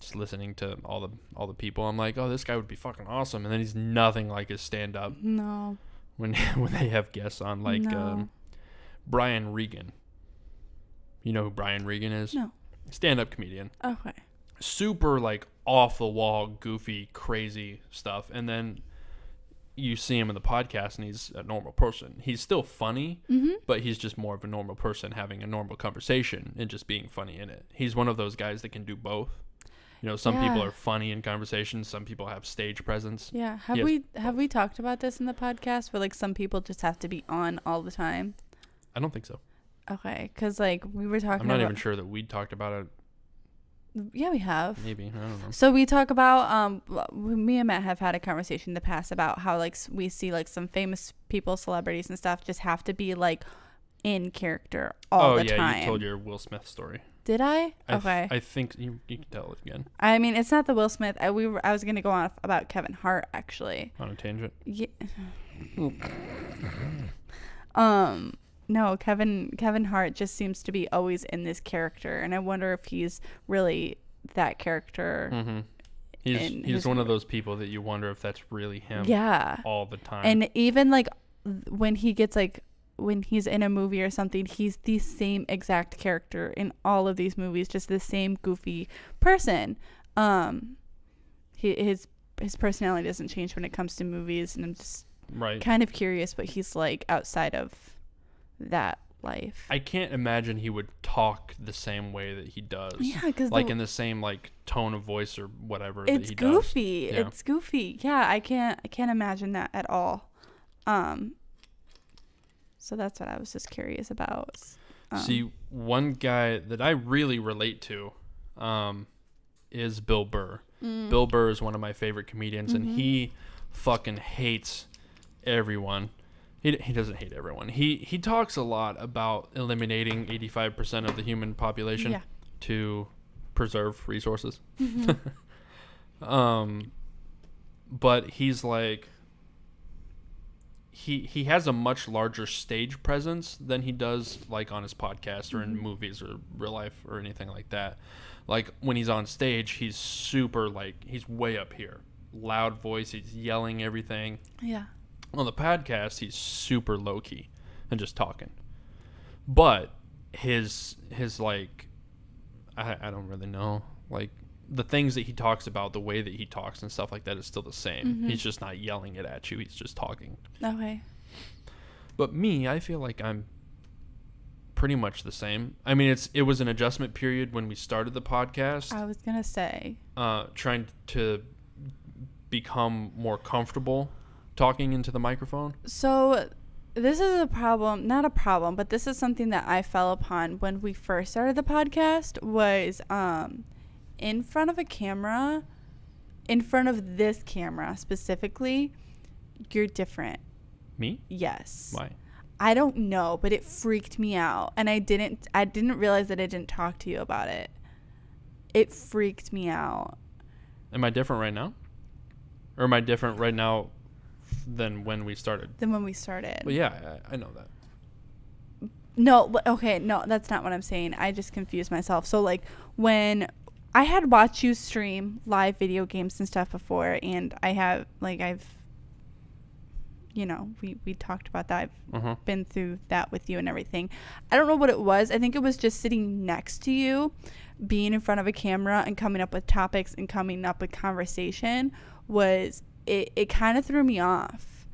Just listening to all the people, I'm like, oh, this guy would be fucking awesome, and then he's nothing like his stand-up. No. When they have guests on, like Brian Regan. You know who Brian Regan is? No. Stand-up comedian. Okay. Super like off the wall, goofy, crazy stuff, and then you see him in the podcast, and he's a normal person. He's still funny, but he's just more of a normal person having a normal conversation and just being funny in it. He's one of those guys that can do both. You know, some people are funny in conversation. Some people have stage presence. Yeah. Have we talked about this in the podcast where like some people just have to be on all the time? I don't think so. Okay. Because like we were talking about... I'm not even sure that we talked about it. Yeah, we have. Maybe. I don't know. So we talk about... me and Matt have had a conversation in the past about how like we see like some famous people, celebrities and stuff just have to be like in character all the time. Oh, yeah. You told your Will Smith story. Did I? Okay. I think you can tell it again. I mean, it's not the Will Smith. I was going to go on about Kevin Hart, actually. On a tangent? Yeah. No, Kevin Hart just seems to be always in this character, and I wonder if he's really that character. He's one of those people that you wonder if that's really him. Yeah. All the time. And even like when he gets like... when he's in a movie or something, he's the same exact character in all of these movies, just the same goofy person. His personality doesn't change when it comes to movies, and I'm just kind of curious what he's like outside of that life. I can't imagine he would talk the same way that he does. Yeah, because like in the same like tone of voice or whatever that he goofy. does. It's goofy. Yeah, I can't imagine that at all. So that's what I was just curious about. See, one guy that I really relate to is Bill Burr. Bill Burr is one of my favorite comedians, and he fucking hates everyone. He doesn't hate everyone. He talks a lot about eliminating 85% of the human population to preserve resources. But he's like... He has a much larger stage presence than he does like on his podcast or in movies or real life or anything like that. Like when he's on stage, he's super like, he's way up here, loud voice, he's yelling everything. Yeah. On the podcast, he's super low key and just talking. But his like, I don't really know, like the things that he talks about, the way that he talks and stuff like that is still the same. He's just not yelling it at you. He's just talking. Okay. But me, I feel like I'm pretty much the same. I mean, it was an adjustment period when we started the podcast. I was going to say. Trying to become more comfortable talking into the microphone. So this is a problem, not a problem, but this is something that I fell upon when we first started the podcast was... in front of a camera, in front of this camera specifically, you're different. Me? Yes. Why? I don't know, but it freaked me out. And I didn't realize that I didn't talk to you about it. It freaked me out. Am I different right now? Or am I different right now than when we started? Well, yeah, I know that. No, okay, no, that's not what I'm saying. I just confused myself. So, like, when I had watched you stream live video games and stuff before, and I've, you know, we talked about that. I've been through that with you and everything. I don't know what it was. I think it was just sitting next to you, being in front of a camera and coming up with topics and coming up with conversation it kind of threw me off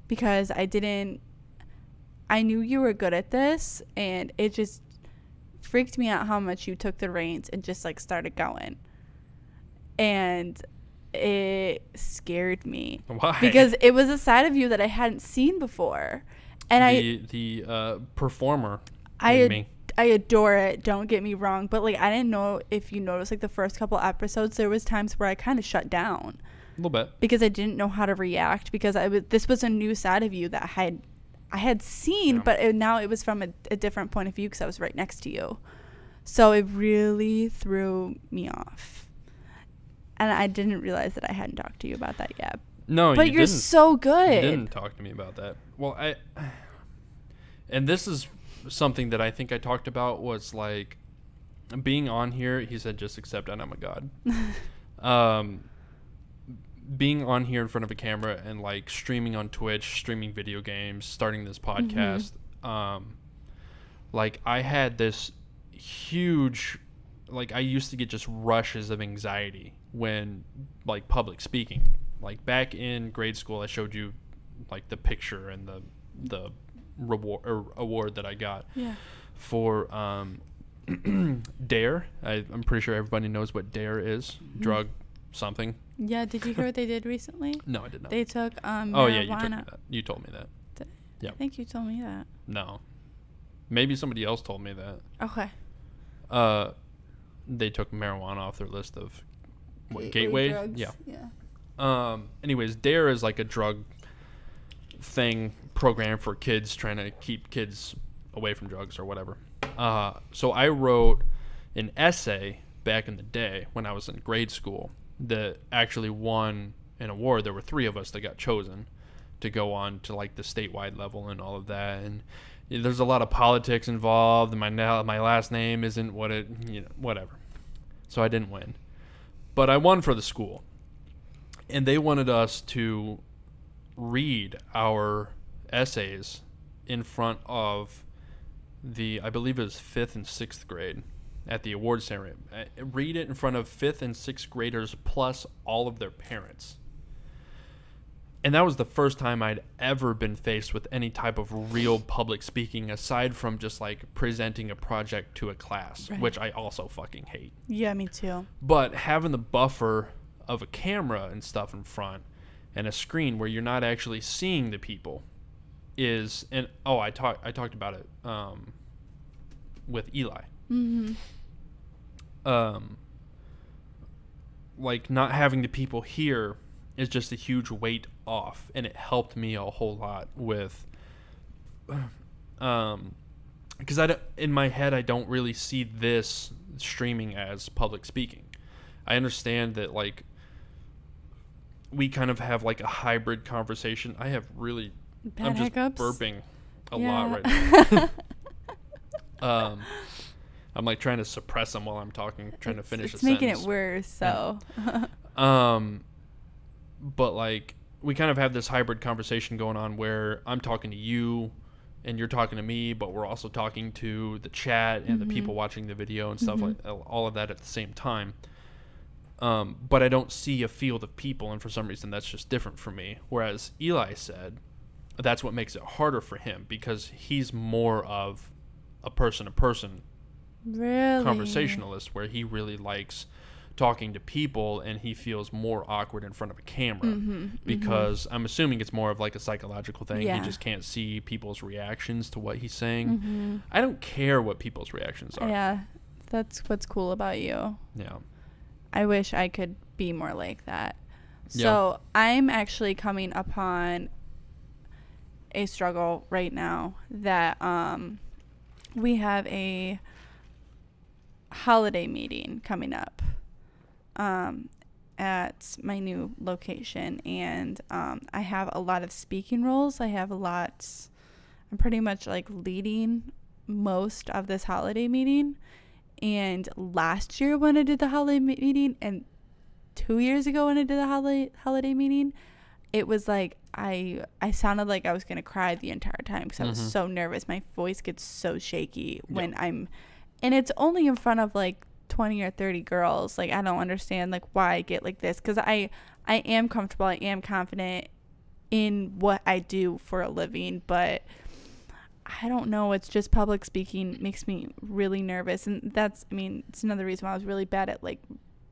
because I knew you were good at this, and it just freaked me out how much you took the reins and just like started going. And it scared me. Why? Because it was a side of you that I hadn't seen before. And the performer. I adore it, don't get me wrong, but like I didn't know if you noticed, like the first couple episodes there was times where I kind of shut down a little bit because I didn't know how to react, because this was a new side of you that I had seen, but now it was from a different point of view because I was right next to you. So it really threw me off. And I didn't realize that I hadn't talked to you about that yet. No, but you're so good. You didn't talk to me about that. Well, and this is something that I think I talked about, was like being on here. He said, just accept it, I'm a god. Being on here in front of a camera and like streaming on Twitch, streaming video games, starting this podcast. Like I had this huge, like I used to get just rushes of anxiety when like public speaking. Like back in grade school, I showed you like the picture and the reward or award that I got for DARE. I'm pretty sure everybody knows what DARE is. Drug something. Yeah, did you hear what they did recently? No, I did not. They took marijuana. Oh yeah, you told me that. Yeah. I think you told me that. No. Maybe somebody else told me that. Okay. They took marijuana off their list of gateway drugs. Yeah. Anyways, DARE is like a drug thing program for kids, trying to keep kids away from drugs or whatever. So I wrote an essay back in the day when I was in grade school that actually won an award. There were 3 of us that got chosen to go on to like the statewide level and all of that. And there's a lot of politics involved. And my last name isn't what it, whatever. So I didn't win, but I won for the school, and they wanted us to read our essays in front of I believe it was 5th and 6th grade at the award ceremony. Read it in front of 5th and 6th graders plus all of their parents. And that was the first time I'd ever been faced with any type of real public speaking, aside from just like presenting a project to a class, which I also fucking hate. Yeah, me too. But having the buffer of a camera and stuff in front and a screen where you're not actually seeing the people is, and I talked about it with Eli. Like not having the people here is just a huge weight off, and it helped me a whole lot with because in my head I don't really see this streaming as public speaking. I understand that like we kind of have like a hybrid conversation. I have really I'm just burping a lot right now. I'm like trying to suppress them while I'm talking, trying to finish a sentence. It's making it worse, so. But like we kind of have this hybrid conversation going on where I'm talking to you and you're talking to me, but we're also talking to the chat and the people watching the video and stuff, like all of that at the same time. But I don't see a field of people, and for some reason that's just different for me. Whereas Eli said that's what makes it harder for him, because he's more of a person-to-person conversationalist, where he really likes talking to people and he feels more awkward in front of a camera because I'm assuming it's more of like a psychological thing. He just can't see people's reactions to what he's saying. I don't care what people's reactions are. Yeah, that's what's cool about you. Yeah. I wish I could be more like that. So I'm actually coming upon a struggle right now that we have a holiday meeting coming up at my new location, and I have a lot of speaking roles. I'm pretty much like leading most of this holiday meeting. And last year when I did the holiday meeting, and 2 years ago when I did the holiday meeting, it was like I sounded like I was gonna cry the entire time because I was so nervous. My voice gets so shaky when and it's only in front of like 20 or 30 girls. Like, I don't understand like why I get like this, because I am comfortable, I am confident in what I do for a living, but I don't know, it's just public speaking makes me really nervous. And it's another reason why I was really bad at like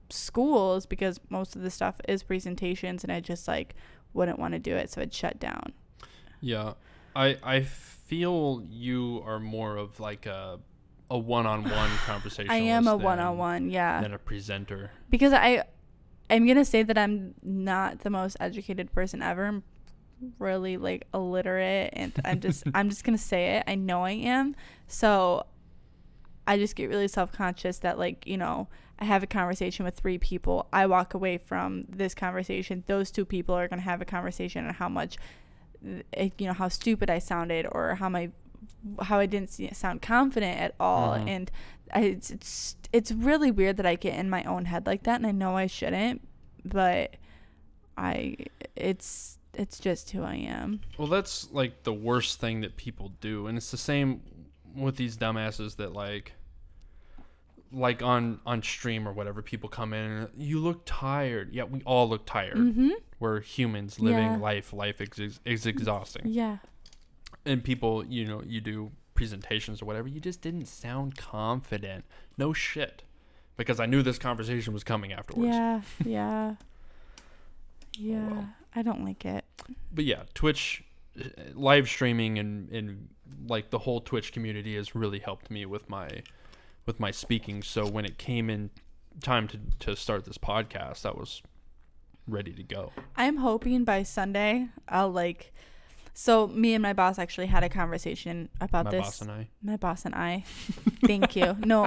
schools, because most of the stuff is presentations and I just like wouldn't want to do it, so I'd shut down. Yeah, I feel you are more of like a one-on-one conversation. I am a one-on-one, than a presenter, because I'm gonna say that I'm not the most educated person ever. I'm really like illiterate, and I'm just gonna say it. I know I am, so I just get really self-conscious that, like, you know, I have a conversation with 3 people. I walk away from this conversation. Those 2 people are going to have a conversation on how much, you know, how stupid I sounded, or how I didn't sound confident at all. And it's really weird that I get in my own head like that, and I know I shouldn't, but it's just who I am. Well, that's like the worst thing that people do, and it's the same with these dumbasses that like on stream or whatever, people come in and, you look tired. Yeah, we all look tired. We're humans living life. Life is exhausting. Yeah. And people, you know, you do presentations or whatever, you just didn't sound confident. No shit. Because I knew this conversation was coming afterwards. Yeah. Well, I don't like it. But yeah, Twitch, live streaming and like the whole Twitch community has really helped me with my speaking. So when it came in time to start this podcast, I was ready to go. I'm hoping by Sunday I'll like, so me and my boss actually had a conversation about this. My boss and I. Thank you. No,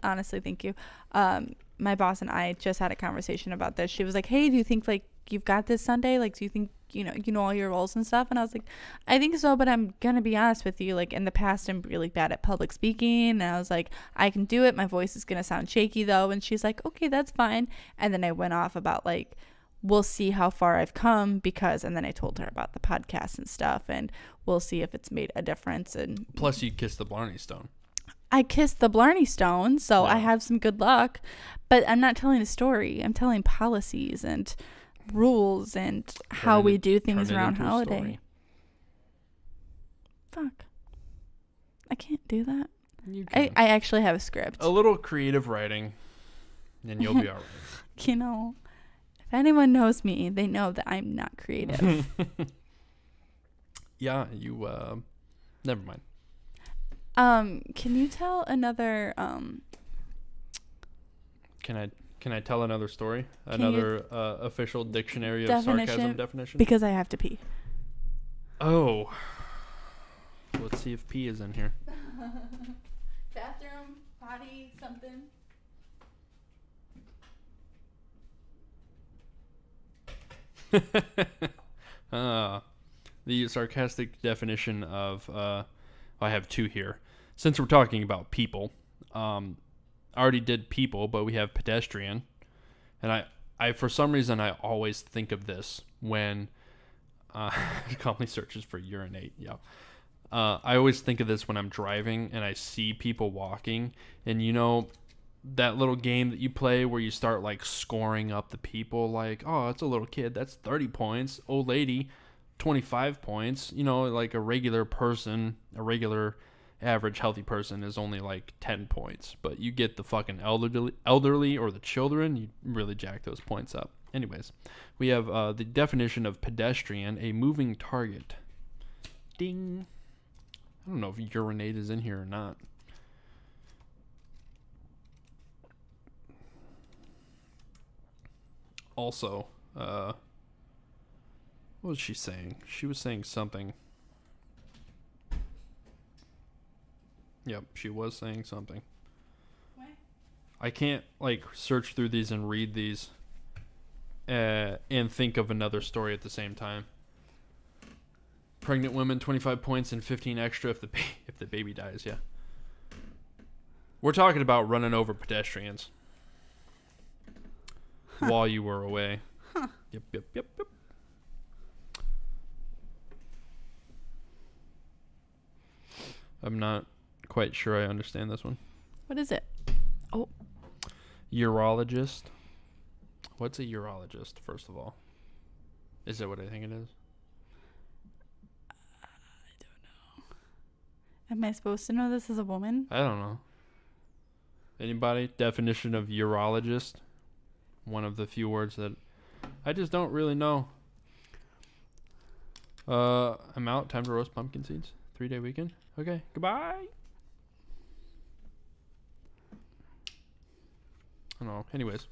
honestly, thank you. My boss and I just had a conversation about this. She was like, hey, do you think like you've got this Sunday? Like, do you think you know all your roles and stuff? And I was like, I think so, but I'm gonna be honest with you, like in the past I'm really bad at public speaking. And I was like, I can do it, my voice is gonna sound shaky though. And she's like, okay, that's fine. And then I went off about like, we'll see how far I've come, and then I told her about the podcast and stuff, and we'll see if it's made a difference. And plus you kissed the Blarney Stone. I kissed the Blarney Stone, so I have some good luck, but I'm not telling a story. I'm telling policies and rules and how we do things around holiday. Fuck. I can't do that. I actually have a script. A little creative writing, and you'll be all right. You know, if anyone knows me, they know that I'm not creative. Yeah, you, never mind. Can you tell another, Can I tell another story? Another official dictionary of sarcasm definition? Because I have to pee. Oh. Let's see if pee is in here. Bathroom, potty, something. The sarcastic definition of, I have 2 here. Since we're talking about people, I already did people, but we have pedestrian. And I for some reason, I always think of this when company searches for urinate. Yeah. I always think of this when I'm driving and I see people walking, and you know that little game that you play where you start like scoring up the people, like, oh, it's a little kid, that's 30 points, old lady, 25 points, you know, like a regular person, a regular average healthy person is only like 10 points, but you get the fucking elderly or the children, you really jack those points up. Anyways, we have the definition of pedestrian, a moving target. Ding. I don't know if urinate is in here or not. Also, What was she saying? She was saying something. Yep, she was saying something. What? I can't like search through these and read these and think of another story at the same time. Pregnant women, 25 points and 15 extra if the baby dies. Yeah. We're talking about running over pedestrians while you were away. Huh. Yep. I'm not quite sure I understand this one. What is it? Oh. Urologist. What's a urologist, first of all? Is that what I think it is? I don't know. Am I supposed to know this as a woman? I don't know. Anybody? Definition of urologist? One of the few words that I just don't really know. I'm out. Time to roast pumpkin seeds. 3-day weekend. Okay. Goodbye. I don't know. Anyways.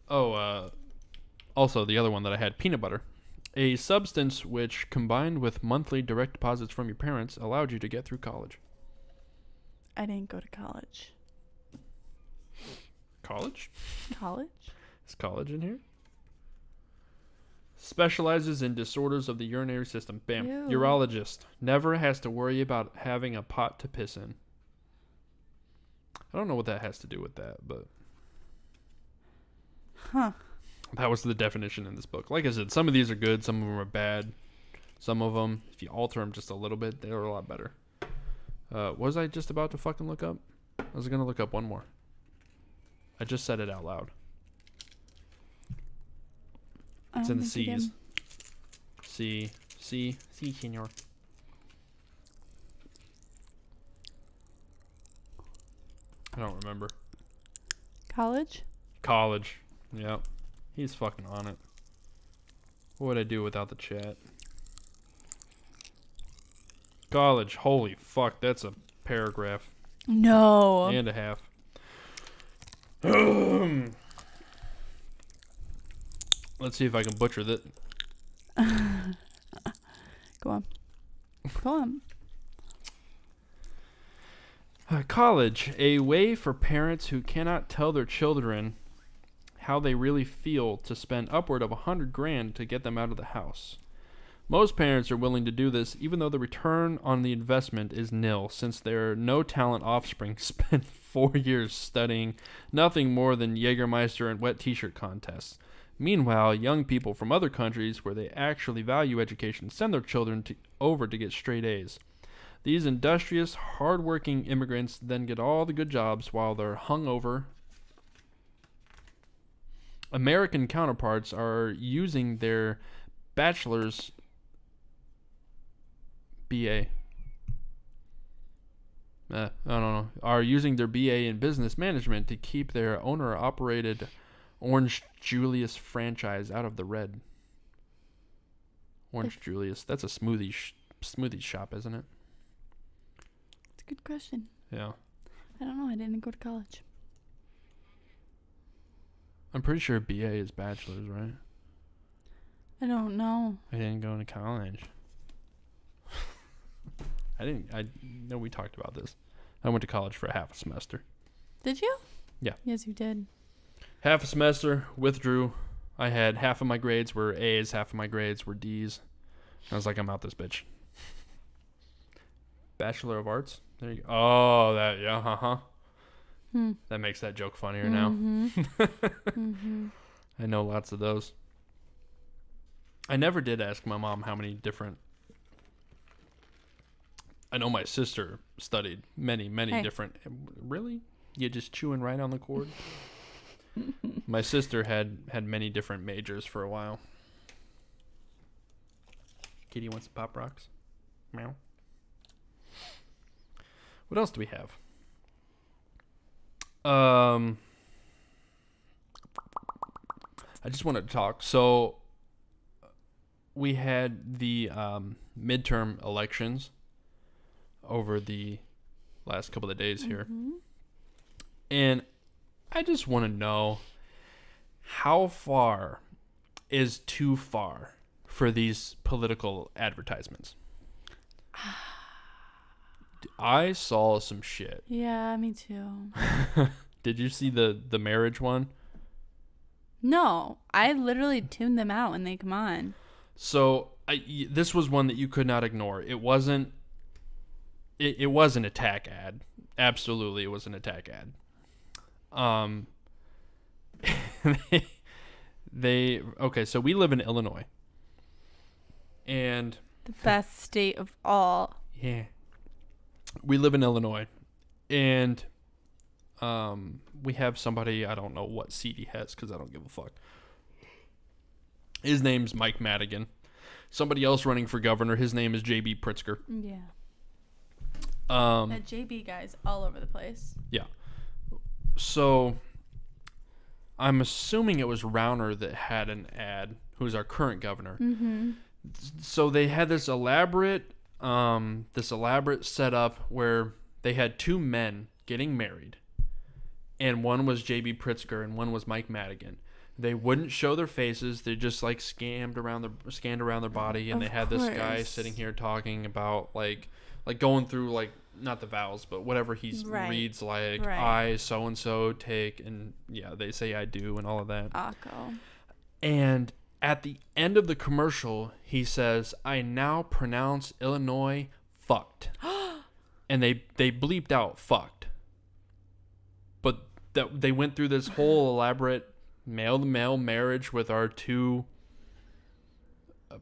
Also the other one that I had, peanut butter. A substance which, combined with monthly direct deposits from your parents, allowed you to get through college. I didn't go to college. College? College? Is college in here? Specializes in disorders of the urinary system. Bam. Ew. Urologist. Never has to worry about having a pot to piss in. I don't know what that has to do with that, but... Huh. That was the definition in this book. Like I said, some of these are good, some of them are bad. Some of them, if you alter them just a little bit, they're a lot better. Was I just about to fucking look up? I was going to look up one more. I just said it out loud. It's in the C's. C, senor. I don't remember. College? College. Yep. He's fucking on it. What would I do without the chat? College. Holy fuck, that's a paragraph. No. And a half. Let's see if I can butcher that. Go on. Go on. College, a way for parents who cannot tell their children how they really feel to spend upward of $100,000 to get them out of the house. Most parents are willing to do this, even though the return on the investment is nil, since their no-talent offspring spent 4 years studying nothing more than Jägermeister and wet t-shirt contests. Meanwhile, young people from other countries where they actually value education send their children over to get straight A's. These industrious, hard-working immigrants then get all the good jobs while their hungover American counterparts are using their bachelor's BA. I don't know. Are using their BA in business management to keep their owner-operated Orange Julius franchise out of the red. Orange Julius. That's a smoothie shop, isn't it? It's a good question. Yeah. I don't know. I didn't go to college. I'm pretty sure BA is bachelor's, right? I don't know. I didn't go to college. I know we talked about this. I went to college for half a semester. Did you? Yeah. Yes, you did. Half a semester, withdrew. I had half of my grades were A's, half of my grades were D's. I was like, I'm out this bitch. Bachelor of Arts? There you go. Oh, that, yeah, That makes that joke funnier now. Mm-hmm. I know lots of those. I never did ask my mom how many different... I know my sister studied many different... Really? You just chewing right on the cord? My sister had many different majors for a while. Kitty wants some Pop Rocks. Meow. What else do we have? I just wanted to talk. So we had the midterm elections over the last couple of days here. And I just want to know how far is too far for these political advertisements. I saw some shit. Yeah, me too. Did you see the marriage one? No, I literally tune them out when they come on. So this was one that you could not ignore. It wasn't. It was an attack ad. Absolutely, it was an attack ad. Okay, so we live in Illinois, and The best state of all. yeah, we live in Illinois, and we have somebody, I don't know what seat he has because I don't give a fuck. His name's Mike Madigan. Somebody else running for governor, his name is JB Pritzker. Yeah. That JB guy's all over the place. Yeah. So I'm assuming it was Rauner that had an ad, who's our current governor. Mm-hmm. So they had this elaborate setup where they had two men getting married, and one was JB Pritzker and one was Mike Madigan. They wouldn't show their faces. They just like scanned around their body, and they had this guy sitting here talking about like going through like not the vowels, but whatever he reads, like I so and so take, and yeah, they say I do and all of that. Akko. And at the end of the commercial, he says, "I now pronounce Illinois fucked," and they bleeped out fucked. But that they went through this whole elaborate male-to-male marriage with our two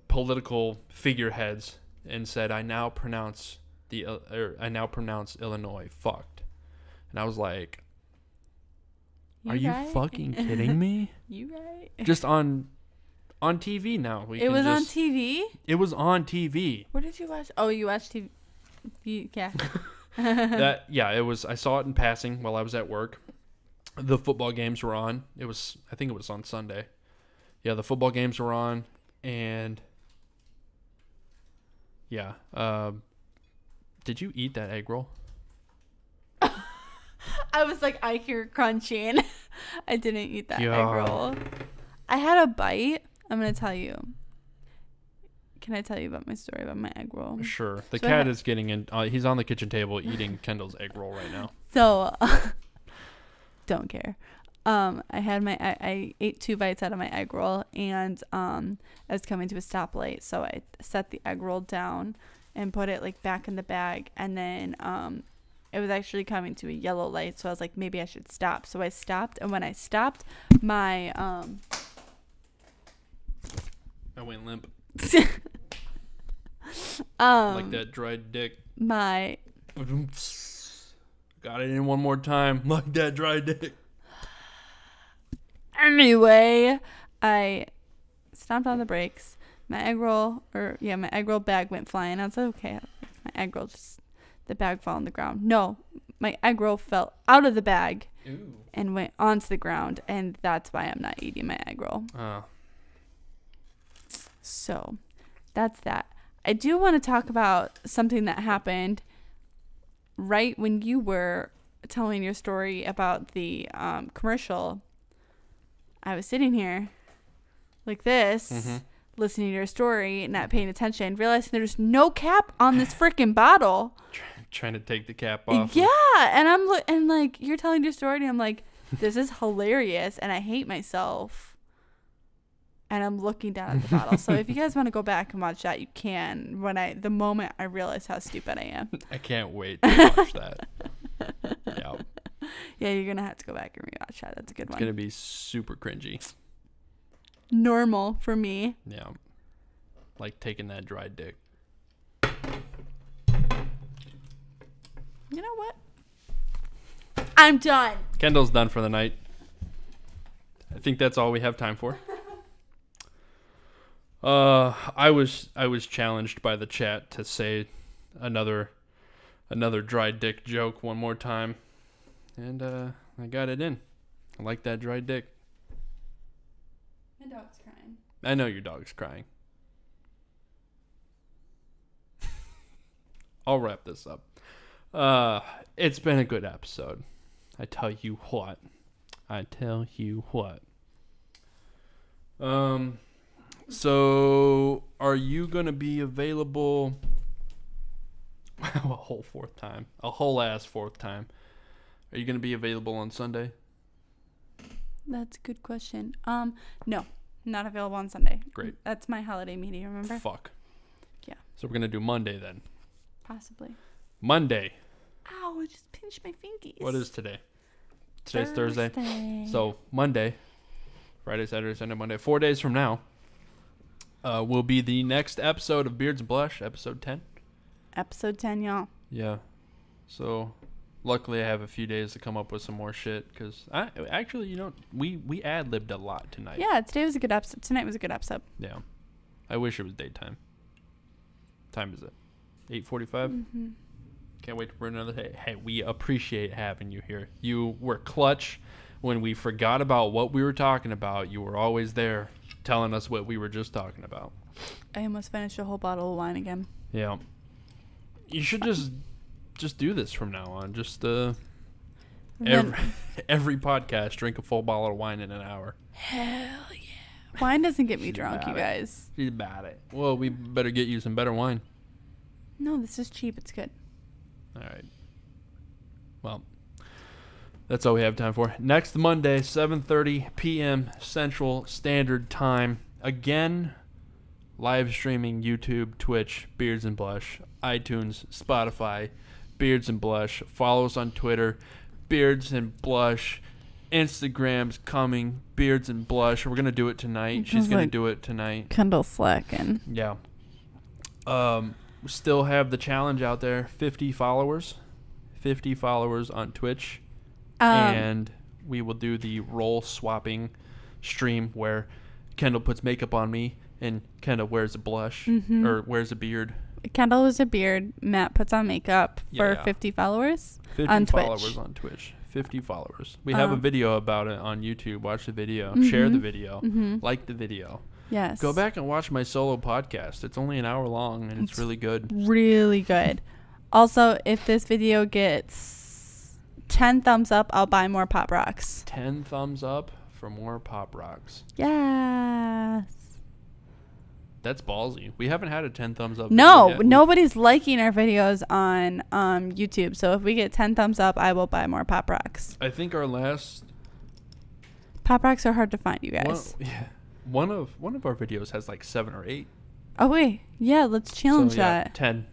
political figureheads and said, I now pronounce Illinois fucked. And I was like, are you fucking kidding me? You right? Just on TV now. It was on TV? It was on TV. Where did you watch? Oh, you watched TV. Yeah. It was. I saw it in passing while I was at work. The football games were on. I think it was on Sunday. Yeah, the football games were on, and yeah. Did you eat that egg roll? I was like, I hear crunching. I didn't eat that egg roll. I had a bite. I'm gonna tell you. Can I tell you about my story about my egg roll? Sure. The cat is getting in. He's on the kitchen table eating Kendall's egg roll right now. So. Don't care. I ate 2 bites out of my egg roll, and I was coming to a stoplight, so I set the egg roll down and put it like back in the bag, and then it was actually coming to a yellow light, so I was like, maybe I should stop. So I stopped, and when I stopped, my I went limp. Like that dried dick. My got it in one more time, like that dry dick. Anyway, I stomped on the brakes. My egg roll bag went flying. I was like, okay, my egg roll the bag fell on the ground. No, my egg roll fell out of the bag. Ooh. And went onto the ground, and that's why I'm not eating my egg roll. Oh. So, that's that. I do want to talk about something that happened right when you were telling your story about the commercial. I was sitting here like this, listening to your story, not paying attention, realizing there's no cap on this freaking bottle. Trying to take the cap off. Yeah, and and like you're telling your story, and I'm like, this is hilarious, and I hate myself. And I'm looking down at the bottle. So if you guys want to go back and watch that, you can. The moment I realize how stupid I am. I can't wait to watch that. Yeah. Yeah, you're gonna have to go back and rewatch that. That's a good one. It's gonna be super cringy. Normal for me. Yeah. Like taking that dry dick. You know what? I'm done. Kendall's done for the night. I think that's all we have time for. I was challenged by the chat to say another dry dick joke one more time, and I got it in. I like that dry dick. My dog's crying. I know your dog's crying. I'll wrap this up. It's been a good episode. I tell you what. So, are you going to be available a whole fourth time? A whole ass fourth time. Are you going to be available on Sunday? That's a good question. No, not available on Sunday. Great. That's my holiday meeting, remember? Fuck. Yeah. So we're going to do Monday then. Possibly. Monday. Ow, I just pinched my fingies. What is today? Today's Thursday. So Monday, Friday, Saturday, Sunday, Monday, 4 days from now, will be the next episode of Beards and Blush, episode 10. Episode 10, y'all. Yeah. So luckily I have a few days to come up with some more shit because I actually, we ad-libbed a lot tonight. Yeah, today was a good episode. Tonight was a good episode. Yeah. I wish it was daytime. Time is it? 8:45? Mm-hmm. Can't wait to bring another day. Hey, we appreciate having you here. You were clutch when we forgot about what we were talking about. You were always there telling us what we were just talking about. I almost finished a whole bottle of wine again. Yeah. You should just do this from now on. Just every podcast, drink a full bottle of wine in an hour. Hell yeah. Wine doesn't get me drunk, you guys. She's about it. Well, we better get you some better wine. No, this is cheap. It's good. All right. Well, that's all we have time for. Next Monday, 7:30 p.m. Central Standard Time. Again, live streaming YouTube, Twitch, Beards and Blush, iTunes, Spotify, Beards and Blush. Follow us on Twitter, Beards and Blush. Instagram's coming, Beards and Blush. We're going to do it tonight. She's going to do it tonight. Kendall slacking. Yeah. We still have the challenge out there, 50 followers. 50 followers on Twitch. And we will do the role swapping stream where Kendall puts makeup on me and Kendall wears a blush or wears a beard. Kendall wears a beard. Matt puts on makeup for 50 followers 50 on followers Twitch. on Twitch. 50 followers. We have a video about it on YouTube. Watch the video. Share the video. Like the video. Yes. Go back and watch my solo podcast. It's only an hour long and it's really good. Really good. Also, if this video gets 10 thumbs up, I'll buy more Pop Rocks. 10 thumbs up for more Pop Rocks. Yes. That's ballsy. We haven't had a 10 thumbs up. No, nobody's liking our videos on YouTube. So if we get 10 thumbs up, I will buy more Pop Rocks. I think our last Pop Rocks are hard to find, you guys. One of our videos has like 7 or 8. Oh wait, yeah, let's challenge that. 10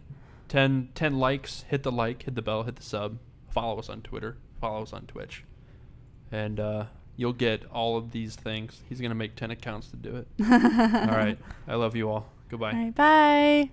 likes. Hit the like, hit the bell, hit the sub. Follow us on Twitter. Follow us on Twitch, and you'll get all of these things. He's gonna make 10 accounts to do it. All right, I love you all. Goodbye. All right, bye.